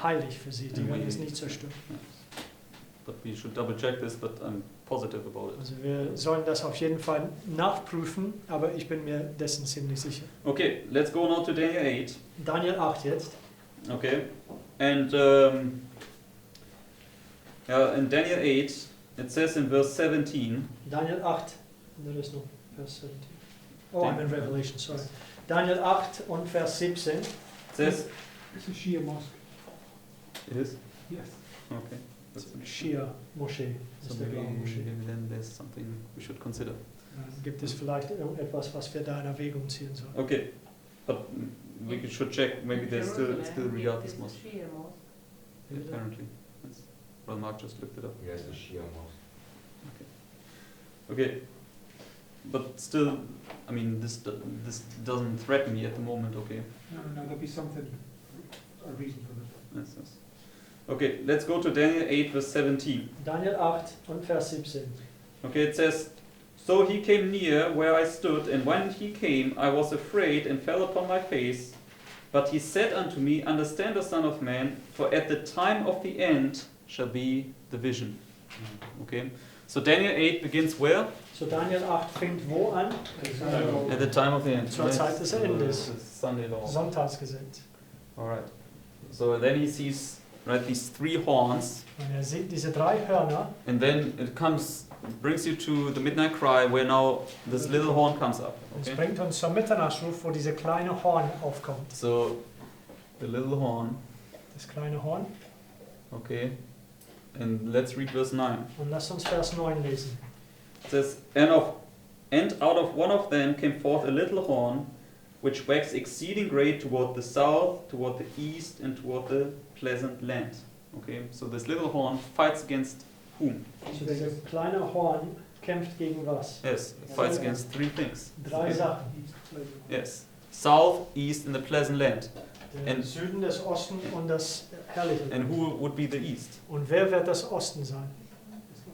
heilig für sie. Die werden es nie zerstören. Yes. But we should double check this. But I'm positive about it. Also wir sollen das auf jeden Fall nachprüfen, aber ich bin mir dessen ziemlich sicher. Okay, let's go now to Daniel 8. Daniel 8 jetzt. Okay, and in Daniel 8 it says in verse 17. Daniel 8, there is no verse 17. Oh, I'm in Revelation, sorry. Daniel 8 und Vers 17. It says It's a Shia mosque. it is Yes. okay. That's Shia Moschee. So ist der maybe, blaue Moschee. maybe then there's something we should consider. Gibt es vielleicht irgendetwas, was wir da in Erwägung ziehen sollen? Okay, but we should check. Maybe they still regard this mosque. Shia mosque. Apparently, yes. Well, Mark just looked it up. Yes, the Shia mosque. Okay, but still, I mean, this doesn't threaten me at the moment. Okay. No, there'll be something, a reason for that. Yes, yes. Okay, let's go to Daniel 8 verse 17. Daniel 8 und Vers 17. Okay, it says, "So he came near where I stood, and when he came, I was afraid and fell upon my face. But he said unto me, Understand, O son of man, for at the time of the end shall be the vision." Okay, so Daniel 8 begins where? So Daniel 8 fängt wo an? At the time of the end. Zur Zeit des Endes. It's Sunday law. Sonntagsgesetz. All right. So then he sees these three horns, Und sieht diese 3 Hörner. and then it brings you to the midnight cry, where now this little horn comes up. Es Okay. bringt uns zum Mitternachtsruf, wo diese kleine Horn aufkommt. So the little horn. Das kleine Horn. Okay. And let's read verse 9. Und lasst uns Vers 9 lesen. It says, and out of one of them came forth a little horn, which waxed exceeding great toward the south, toward the east, and toward the pleasant land. Okay, so this little horn fights against whom? So dieser kleine Horn kämpft gegen was? Yes, it fights against three things. 3 Sachen. Yes, south, east, and the pleasant land. Der And- Süden, das Osten und das herrliche And Land. who would be the east? Und wer wird das Osten sein?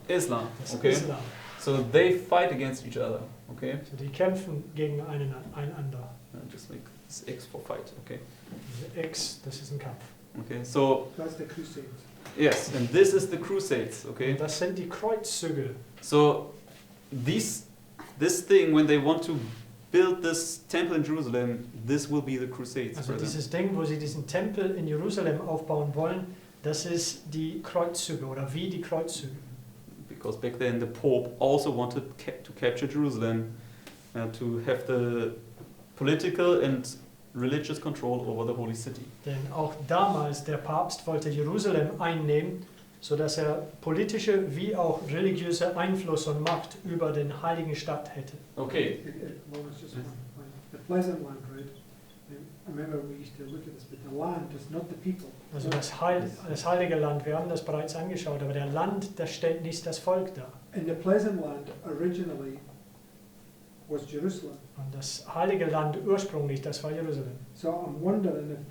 Islam. Das Okay, Islam. so they fight against each other. Okay, So die kämpfen gegen einander. just make this X for fight. Okay, Diese X, das ist ein Kampf. okay, so That's the Crusades. yes, and this is the Crusades. Okay. Und das sind die Kreuzzüge. So this thing, when they want to build this temple in Jerusalem, this will be the Crusades. Also for them. dieses Ding, wo sie diesen Tempel in Jerusalem aufbauen wollen, das ist die Kreuzzüge oder wie die Kreuzzüge. Because back then the Pope also wanted to capture Jerusalem, to have the political and religious control over the holy city. Denn auch damals der Papst wollte Jerusalem einnehmen sodass er politische wie auch religiöse Einfluss und Macht über den heiligen Stadt hätte. Okay. Lorenz, just one point. The pleasant land, right? I remember we used to look at this, but the land is not the people. Also das heilige Land, wir haben das bereits angeschaut, aber der Land, das stellt nicht das Volk dar. And the pleasant land originally was Jerusalem. Und das heilige Land ursprünglich, das war Jerusalem. So I'm wondering if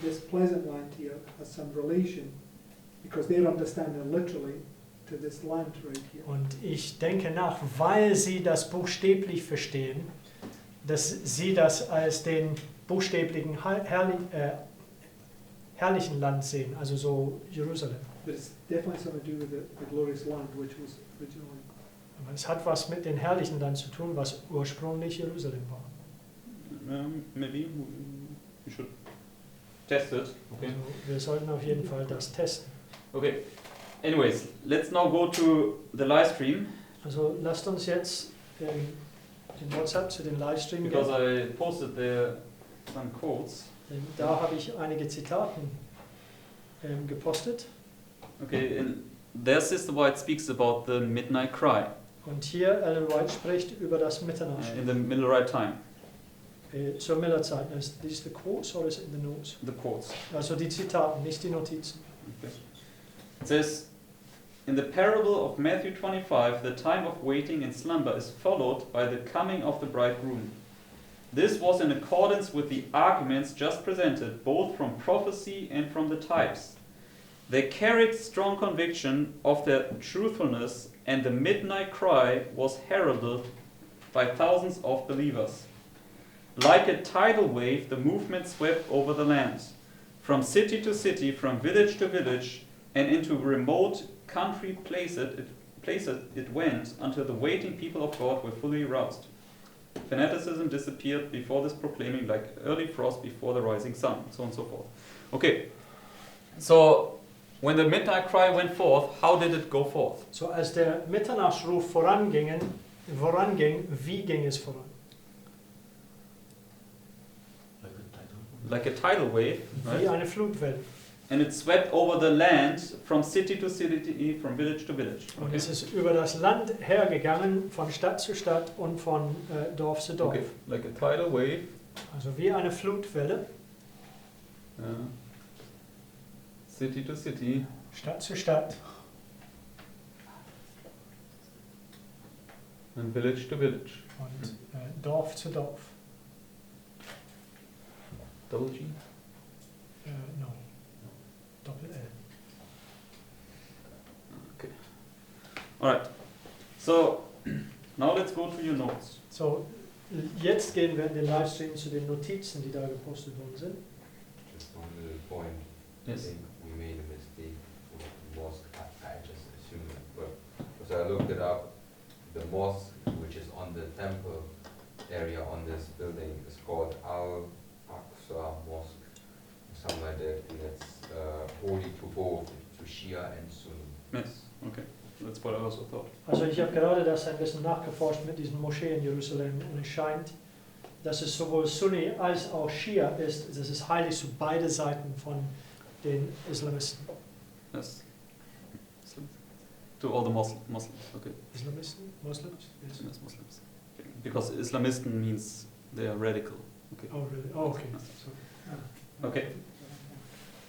this pleasant land here has some relation, because they're understanding literally to this land right here. Und ich denke nach, weil sie das buchstäblich verstehen, dass sie das als den buchstäblichen herrlichen Land sehen, also so Jerusalem. But it's definitely something to do with the glorious land, which was originally. Aber es hat was mit dem herrlichen Land zu tun, was ursprünglich Jerusalem war. Maybe we should test it. Okay. Also wir sollten auf jeden Fall das testen. Okay. Anyways, let's now go to the live stream Also lasst uns jetzt den WhatsApp zu den Livestream gehen. because I posted there some quotes. Denn da habe ich einige Zitaten gepostet. Okay, and there Sister White speaks about the midnight cry Und hier Ellen White spricht über das Mitternacht. in the middle right time. Zur Millerzeit. Ist dies the quotes or is it the notes? The quotes. Also die Zitaten, nicht die Notizen. Okay. It says, in the parable of Matthew 25, the time of waiting in slumber is followed by the coming of the bridegroom. This was in accordance with the arguments just presented, both from prophecy and from the types. They carried strong conviction of their truthfulness, and the midnight cry was heralded by thousands of believers. Like a tidal wave, the movement swept over the land. From city to city, from village to village, and into remote country places it went, until the waiting people of God were fully aroused. Fanaticism disappeared before this proclaiming, like early frost before the rising sun, so on and so forth. Okay, so when the midnight cry went forth, how did it go forth? So als der Mitternachtsruf voranging, wie ging es voran? Like a tidal wave, Wie right? eine Flutwelle. And it swept over the land from city to city, from village to village. Und Okay. es ist über das Land hergegangen, von Stadt zu Stadt und von Dorf zu Dorf. Okay, like a tidal wave. Also wie eine Flutwelle, City to city. Stadt zu Stadt And village to village. und Dorf zu Dorf. Double G. No. Doppel-L. Okay. Alright. So, now let's go to your notes. So, jetzt gehen wir in den Livestream zu den Notizen, die da gepostet worden sind. Just one little point. I Yes. think we made a mistake with the mosque. I just assumed that, but because I looked it up, the mosque, which is on the temple area on this building, is called Al-Aqsa Mosque, something like that, and it's holy to both, to Shia and Sunni. Yes. Okay. That's what I also thought. Also ich habe gerade das ein bisschen nachgeforscht mit diesen Moscheen in Jerusalem und es scheint, dass es sowohl Sunni als auch Shia ist. Das ist heilig zu beide Seiten von den Islamisten. Yes. To all the Muslims. Okay. Islamisten? Muslims? Yes. Yes, Muslims. Okay. Because Islamisten means they are radical. Okay. Oh, really? Oh, okay. So, Okay.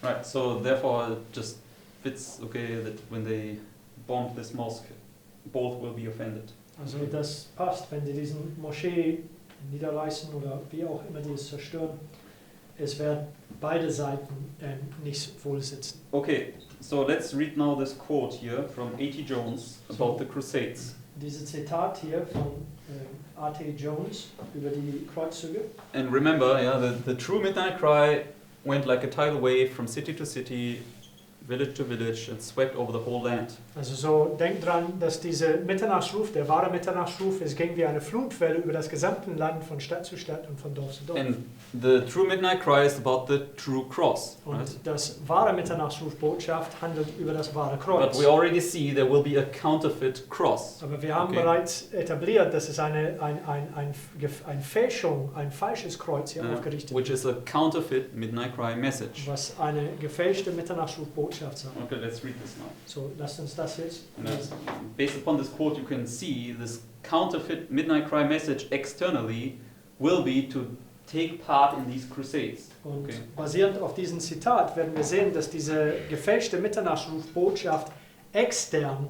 Right. So therefore, it just fits. Okay, that when they bomb this mosque, both will be offended. also das passt, wenn die diesen Moschee niederreißen oder wie auch immer die es zerstören. Es werden beide Seiten nicht wohl sitzen. Okay. So let's read now this quote here from A.T. Jones about the Crusades. Dieses Zitat hier von A.T. Jones über die Kreuzzüge. And remember, yeah, the true midnight cry went like a tidal wave from city to city, village to village, and swept over the whole land. Also so denkt dran, dass dieser Mitternachtsruf, der wahre Mitternachtsruf, es ging wie eine Flutwelle über das gesamte Land von Stadt zu Stadt und von Dorf zu Dorf. And the true midnight cry is about the true cross. Und Right? das wahre Mitternachtsruf-Botschaft handelt über das wahre But Kreuz. we already see there will be a counterfeit cross. Aber wir haben Okay. bereits etabliert, dass es eine Fälschung, ein falsches Kreuz hier aufgerichtet Which is a counterfeit midnight cry message. was eine gefälschte Mitternachtsrufbotschaft Botschaft sein. Okay, let's read this now. So, lasst uns das jetzt And lesen. based upon this quote, you can see this counterfeit midnight cry message externally will be to take part in these crusades. Und Okay. basierend auf diesem Zitat werden wir sehen, dass diese gefälschte Mitternachtsruf-Botschaft extern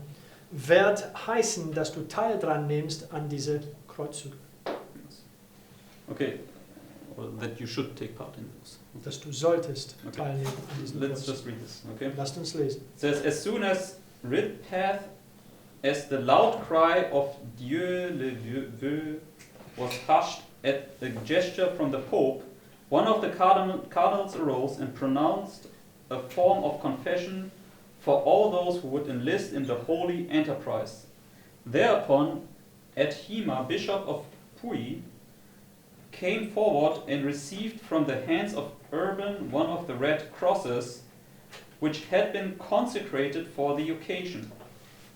wird heißen, dass du Teil dran nimmst an diese Kreuzzüge. Okay, or that you should take part in those. Dass du solltest Okay. teilnehmen an diesen Let's Kreuzzügen. just read this, okay? Lasst uns lesen. It says, as soon as rid path, as the loud cry of Dieu le Dieu was hushed at a gesture from the Pope, one of the cardinals arose and pronounced a form of confession for all those who would enlist in the holy enterprise. Thereupon, Edhima, bishop of Puy, came forward and received from the hands of Urban one of the red crosses, which had been consecrated for the occasion.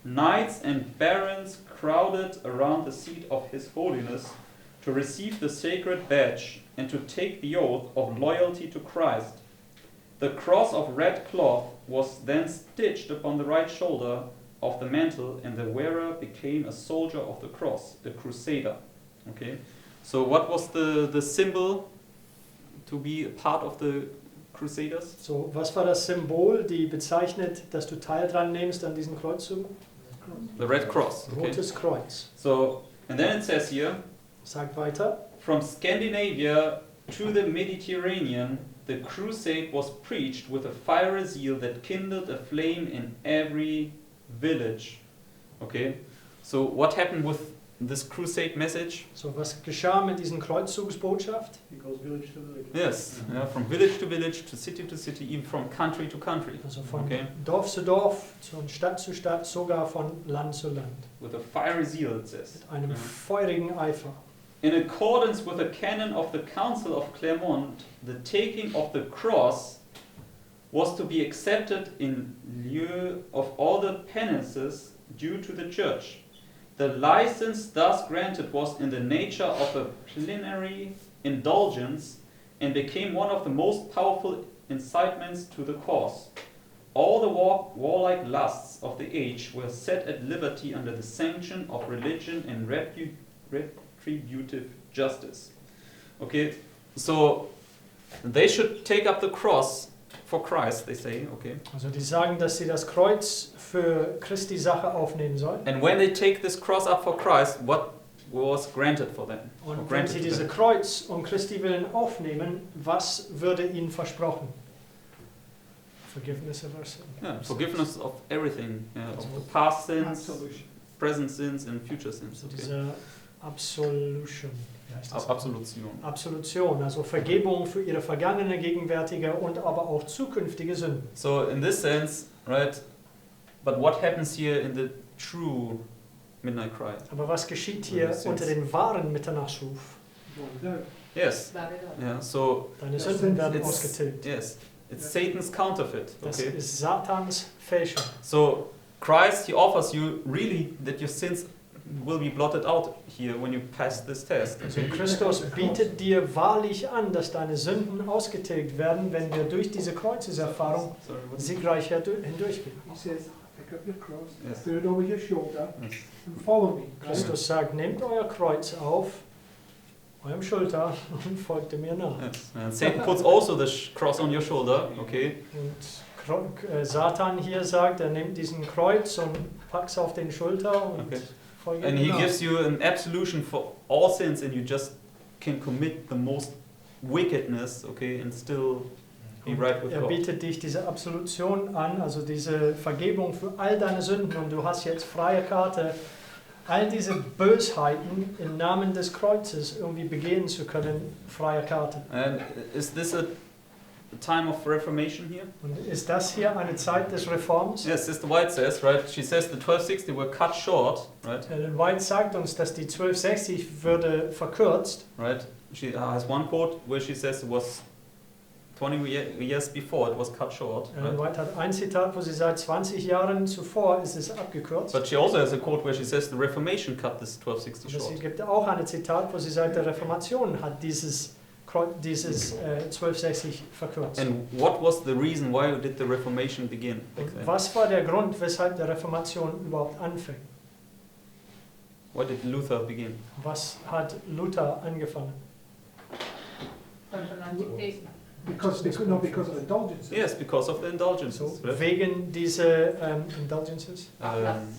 Knights and barons crowded around the seat of His Holiness to receive the sacred badge and to take the oath of loyalty to Christ. The cross of red cloth was then stitched upon the right shoulder of the mantle, and the wearer became a soldier of the cross, a crusader. Okay, so what was the symbol to be a part of the Crusaders? So, was war das Symbol, die bezeichnet, dass du Teil dran nimmst an diesen Kreuzzügen? The red cross. Okay. Rotes Kreuz. So, and then it says here, Sagt weiter. from Scandinavia to the Mediterranean, the crusade was preached with a fiery zeal that kindled a flame in every village. Okay, so what happened with this crusade message? So, was geschah mit diesen Kreuzzugsbotschaft? It goes village to village. Yes, yeah, from village to village, to city, even from country to country, Also von Okay. Dorf zu Dorf, von Stadt zu Stadt, sogar von Land zu Land. with a fiery zeal, it says. Mit einem Ja. feurigen Eifer. In accordance with the canon of the Council of Clermont, the taking of the cross was to be accepted in lieu of all the penances due to the Church. The license thus granted was in the nature of a plenary indulgence and became one of the most powerful incitements to the cause. All the warlike lusts of the age were set at liberty under the sanction of religion and retributive justice. Okay, so they should take up the cross for Christ, they say, okay. Also die sagen, dass sie das Kreuz für Christi Sache aufnehmen sollen. And when they take this cross up for Christ, what was granted for them? Or Und wenn granted sie to diese them? Kreuz um Christi willen aufnehmen, was würde ihnen versprochen? Forgiveness of our sin. Yeah, forgiveness of everything, yeah, of the past sins, Absolution. present sins, and future sins. Also Okay. diese Absolution. Wie heißt das? Absolution. Absolution, also Vergebung für ihre vergangene, gegenwärtige und aber auch zukünftige Sünden. So in this sense, right? But what happens here in the true midnight cry? Aber was geschieht hier Das ist unter den wahren Mitternachtsruf? Going down. Yes. Yeah. So Deine Das Sünden sind- werden it's ausgetilgt. yes, it's Satan's counterfeit. Das Okay. ist Satans Fälschung. So Christ, He offers you really that your sins will be blotted out here when you pass this test. Also Christus bietet dir wahrlich an, dass deine Sünden ausgetilgt werden, wenn wir durch diese Kreuzeserfahrung Sorry, what? siegreich hindurchgehen. He says, pick up your cross, Yes. put it over your shoulder, Yes. and follow me. Christus sagt, nehmt euer Kreuz auf, eurem Schulter und folgt mir nach. Yes. And Satan puts also the cross on your shoulder. Okay. Und Satan hier sagt, er nimmt diesen Kreuz und packt es auf den Schulter und Okay. folgt And ihm He nach. gives you an absolution for all sins, and you just can commit the most wickedness. Okay, and still be right with Er God. bietet dich diese Absolution an, also diese Vergebung für all deine Sünden, und du hast jetzt freie Karte, all diese Bösheiten im Namen des Kreuzes irgendwie begehen zu können, freie Karte. And is this a time of reformation here? Und ist das hier eine Zeit des Reforms? Yes, Sister White says, right? She says the 1260 were cut short, right? Ellen White sagt uns, dass die 1260 würde verkürzt. Right? She has one quote where she says it was 20 years before it was cut short. Ellen Right? White hat ein Zitat, wo sie sagt, 20 Jahren zuvor ist es abgekürzt. But she also has a quote where she says the Reformation cut this 1260 Aber sie short. gibt auch ein Zitat, wo sie sagt, die Reformation hat dieses dieses 1260 verkürzt. And what was the reason why did the Reformation begin back Und then? was war der Grund, weshalb die Reformation überhaupt anfing? Why did Luther begin? Was hat Luther angefangen? Because of indulgences. Yes, because of the indulgences. So, right? wegen dieser indulgences?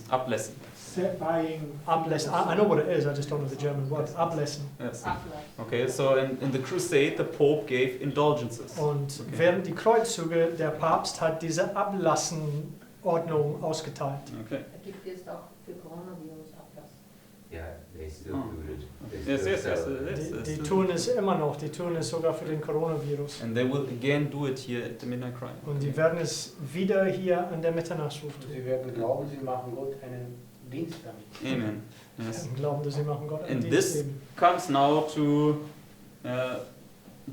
Ablassen. Set buying. Ablassen. I know what it is, I just don't know the German word. Ablassen. Yes. Ablass. Okay, so in the Crusade, the Pope gave indulgences. Und Okay. während die Kreuzzüge, der Papst hat diese Ablassenordnung ausgeteilt. Okay. Da gibt es auch für Coronavirus Ablass. Yeah, they still Oh. do it. They Yes, still yes, yes. sell it. Die, Yes, die tun es immer noch, die tun es sogar für den Coronavirus. And they will again do it here at the Midnight Cry. Und die werden es wieder hier an der Mitternachtsschrift tun. Sie werden glauben, sie machen Gott einen Dienst damit. Amen. Yes. Sie glauben, dass sie machen Gott einen And Dienst this geben. comes now to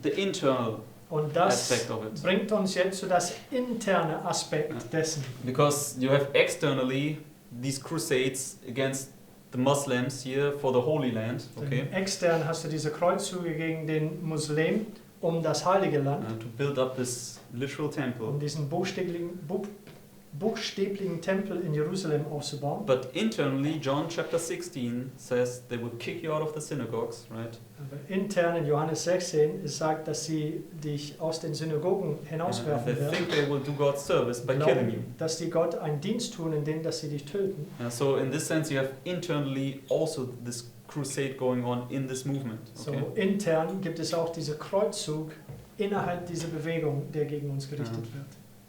the internal Und das aspect of it. bringt uns jetzt zu das interne Aspekt dessen. Because you have externally these crusades against the Muslims here for the Holy Land, okay, Denn extern hast du diese Kreuzzüge gegen den Muslim um das Heilige Land, to build up this literal um temple. diesen buchstäblichen Tempel in Jerusalem aufzubauen. But internally, John chapter 16 says they will kick you out of the synagogues, right? Aber intern in Johannes 16 es sagt, dass sie dich aus den Synagogen And hinauswerfen they werden. think they will do God's service by killing you. Glauben, dass die Gott einen Dienst tun, indem dass sie dich töten. So in this sense, you have internally also this crusade going on in this movement. So Okay? intern gibt es auch diese Kreuzzug innerhalb dieser Bewegung, der gegen uns gerichtet wird.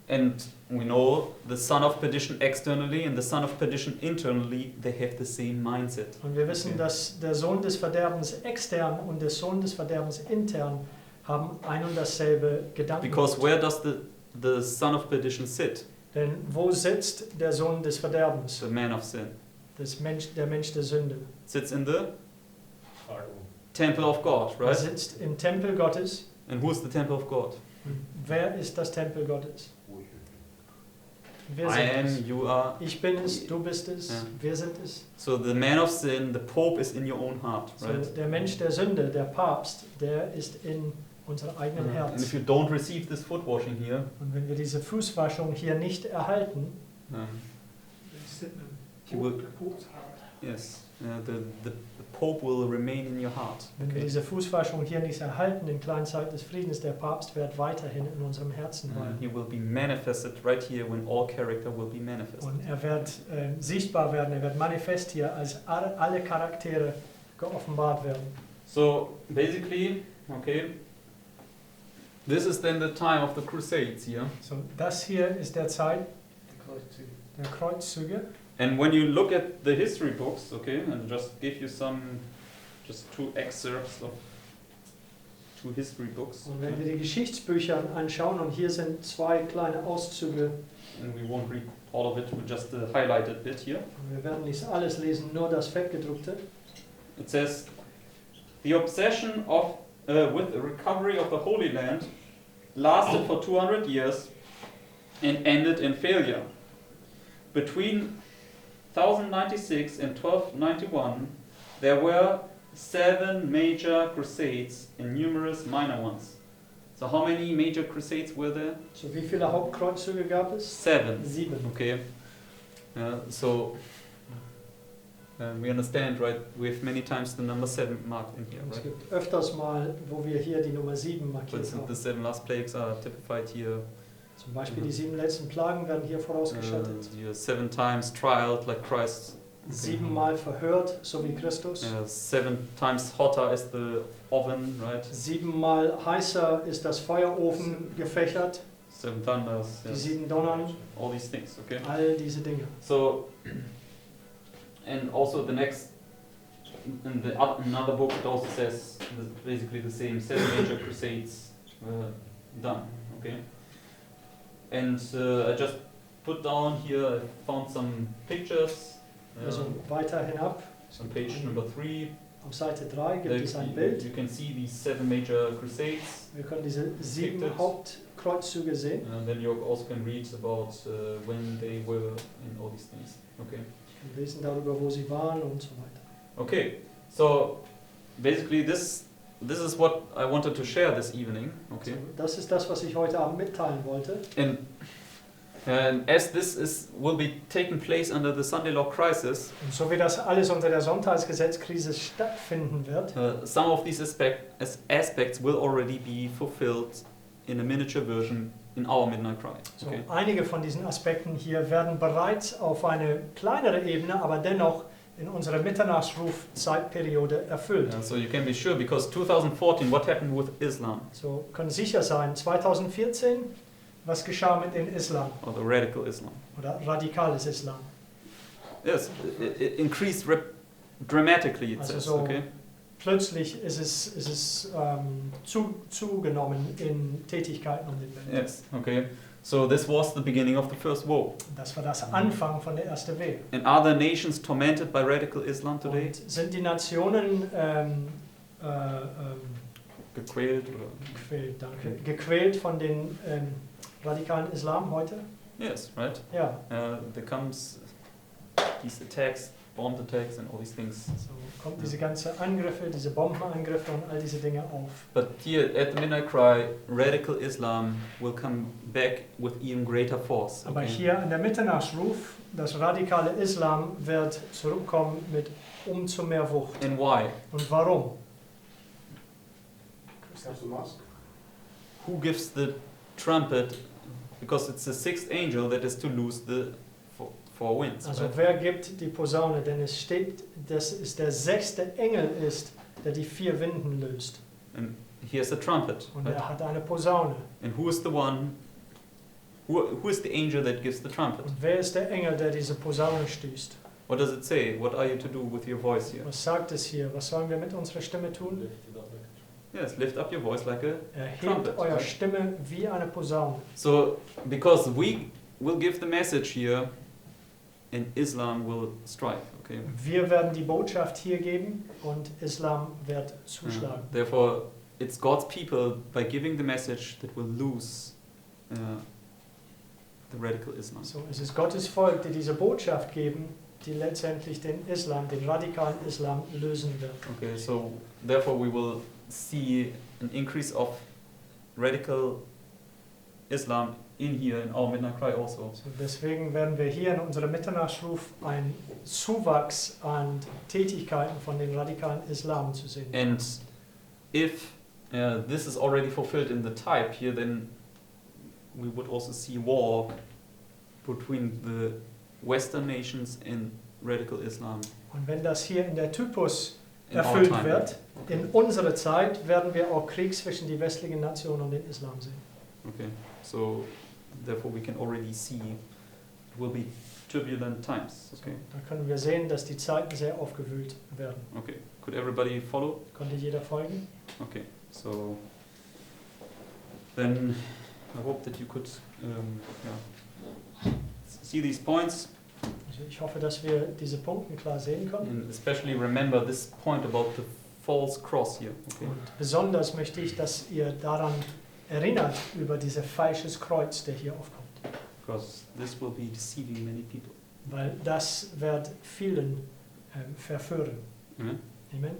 And we know the son of perdition externally and the son of perdition internally, they have the same mindset. Und wir wissen, Okay. dass der Sohn des Verderbens extern und der Sohn des Verderbens intern haben ein und dasselbe Gedanken. Because where does the son of perdition sit? Denn wo sitzt der Sohn des Verderbens? The man of sin. Der Mensch der Sünde. Sits in the Pardon. temple of God, Er right? sitzt im Tempel Gottes. And who's the temple of God? Und wer ist das Tempel Gottes? Wir I sind es. am, you are. Ich bin es, du bist es, Ja. wir sind es. So the man of sin, the Pope is in your own heart, So, right? der Mensch der Sünde, der Papst, der ist in unserem eigenen And if Herz. you don't receive this foot washing here, Und wenn wir diese Fußwaschung hier nicht erhalten, He will- yes, the Pope will remain in your heart. wenn wir Okay? diese Fußwaschung hier nicht erhalten, in Kleinzeit des Friedens, der Papst wird weiterhin in unserem Herzen And weilen. he will be manifested right here when all character will be manifested. Und er wird sichtbar werden, er wird manifest hier, als alle Charaktere geoffenbart werden. So basically, okay, this is then the time of the Crusades here. So, das hier ist der Zeit Die Kreuzzüge. der Kreuzzüge. And when you look at the history books, okay, and just give you just two excerpts of two history books, Und wenn wir die Geschichtsbücher anschauen, und hier sind zwei kleine Auszüge, and we won't read all of it, but just the highlighted bit here. und wir werden nicht alles lesen, nur das Fettgedruckte. It says, the obsession with the recovery of the Holy Land lasted for 200 years and ended in failure. Between 1096 and 1291, there were 7 major crusades and numerous minor ones. So how many major crusades were there? So, wie viele Hauptkreuzzüge gab es? 7. 7. Okay. So we understand, right? We have many times the number 7 marked in here, Es right? gibt öfters mal, wo wir hier die Nummer 7 For markiert instance, the haben. 7 last plagues are typified here. Zum Beispiel die 7 letzten Plagen werden hier vorausgeschaltet. You're 7 times trialed like Christ. 7-mal verhört, so wie Christus. 7 times hotter is the oven, right? 7-mal heißer ist das Feuerofen gefächert. 7 thunders, Die yes. 7 Donnern, All these things, okay? all diese Dinge. So, and also the next, in the another book it also says basically the same, 7 major crusades done, okay? And I just put down here, I found some pictures. Also weiter hinab, On page number 3, auf Seite 3 gibt es ein Bild. you can see these 7 major crusades. Wir können diese 7 Depicted. Hauptkreuzzüge sehen. And then you also can read about when they were and all these things. Okay. Wir lesen darüber, wo sie waren und so weiter. Okay. So basically, this this is what I wanted to share this evening. Okay. So, das ist das, was ich heute Abend mitteilen wollte. And as this will be taking place under the Sunday Law Crisis, Und so wie das alles unter der Sonntagsgesetzkrise stattfinden wird, some of these aspects will already be fulfilled in a miniature version in our Midnight Cry. so Okay. einige von diesen Aspekten hier werden bereits auf eine kleinere Ebene, aber dennoch in unserer Mitternachtsruf-Zeitperiode erfüllt. So you can be sure, because 2014, what happened with Islam, So können sicher sein, 2014, was geschah mit dem Islam or the radical Islam? oder radikales Islam. Yes, it increased dramatically, it Also says. so Okay. plötzlich ist es zugenommen in Tätigkeiten um den Welt. Yes. Okay. So this was the beginning of the first woe. Das war das Anfang von der ersten Wehe. And are the nations tormented by radical Islam today? Und sind die Nationen Gequält oder? gequält, danke, gequält von den radikalen Islam heute? Yes, right. Ja, There comes these attacks, bomb attacks, and all these things. so kommt diese ganze Angriffe, diese Bombenangriffe und all diese Dinge auf. But here at the Midnight Cry, radical Islam will come back with even greater force. Aber Okay? hier an der Mitternachtsruf, das radikale Islam wird zurückkommen mit umso mehr Wucht. And why? Und warum? That's the mosque. Who gives the trumpet? Because it's the sixth angel that is to loose the four winds. Also Right? wer gibt die Posaune? Denn es steht, dass es der 6. Engel ist, der die 4 Winden löst. And here's the trumpet. Und Right? er hat eine Posaune. And who is the one? Who is the angel that gives the trumpet? Und wer ist der Engel, der diese Posaune stößt? What does it say? What are you to do with your voice here? Was sagt es hier? Was sollen wir mit unserer Stimme tun? Yes, lift up your voice like a. Erhebt Trumpet, eure right? Stimme wie eine Posaune. So, because we will give the message here, and Islam will strike. Okay. Wir werden die Botschaft hier geben und Islam wird zuschlagen. Therefore, it's God's people by giving the message that will lose the radical Islam. So, es ist Gottes Volk, die diese Botschaft geben, die letztendlich den Islam, den radikalen Islam lösen wird. Okay, so therefore we will see an increase of radical Islam in here in our Midnight Cry also. So, deswegen werden wir hier in unserem Mitternachtsruf einen Zuwachs an Tätigkeiten von den radikalen Islam zu sehen. And if this is already fulfilled in the type here, then we would also see war between the Western nations and radical Islam. Und wenn das hier in der Typus In our erfüllt time. wird, in unserer Zeit werden wir auch Krieg zwischen die westlichen Nationen und den Islam sehen. Okay, so therefore we can already see it will be turbulent times. Okay, Da können wir sehen, dass die Zeiten sehr aufgewühlt werden. okay. Could everybody follow? Konnte jeder folgen? Okay, so then I hope that you could see these points Also ich hoffe, dass wir diese Punkte klar sehen können. and especially remember this point about the false cross here. Okay. Und besonders möchte ich, dass ihr daran erinnert über dieses falsches Kreuz, der hier aufkommt. Because this will be deceiving many people. Weil das wird vielen verführen. Amen? Amen.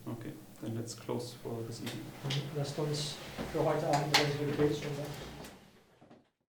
Okay, then let's close for this evening. Und lasst uns für heute Abend unsere Gebetsstunde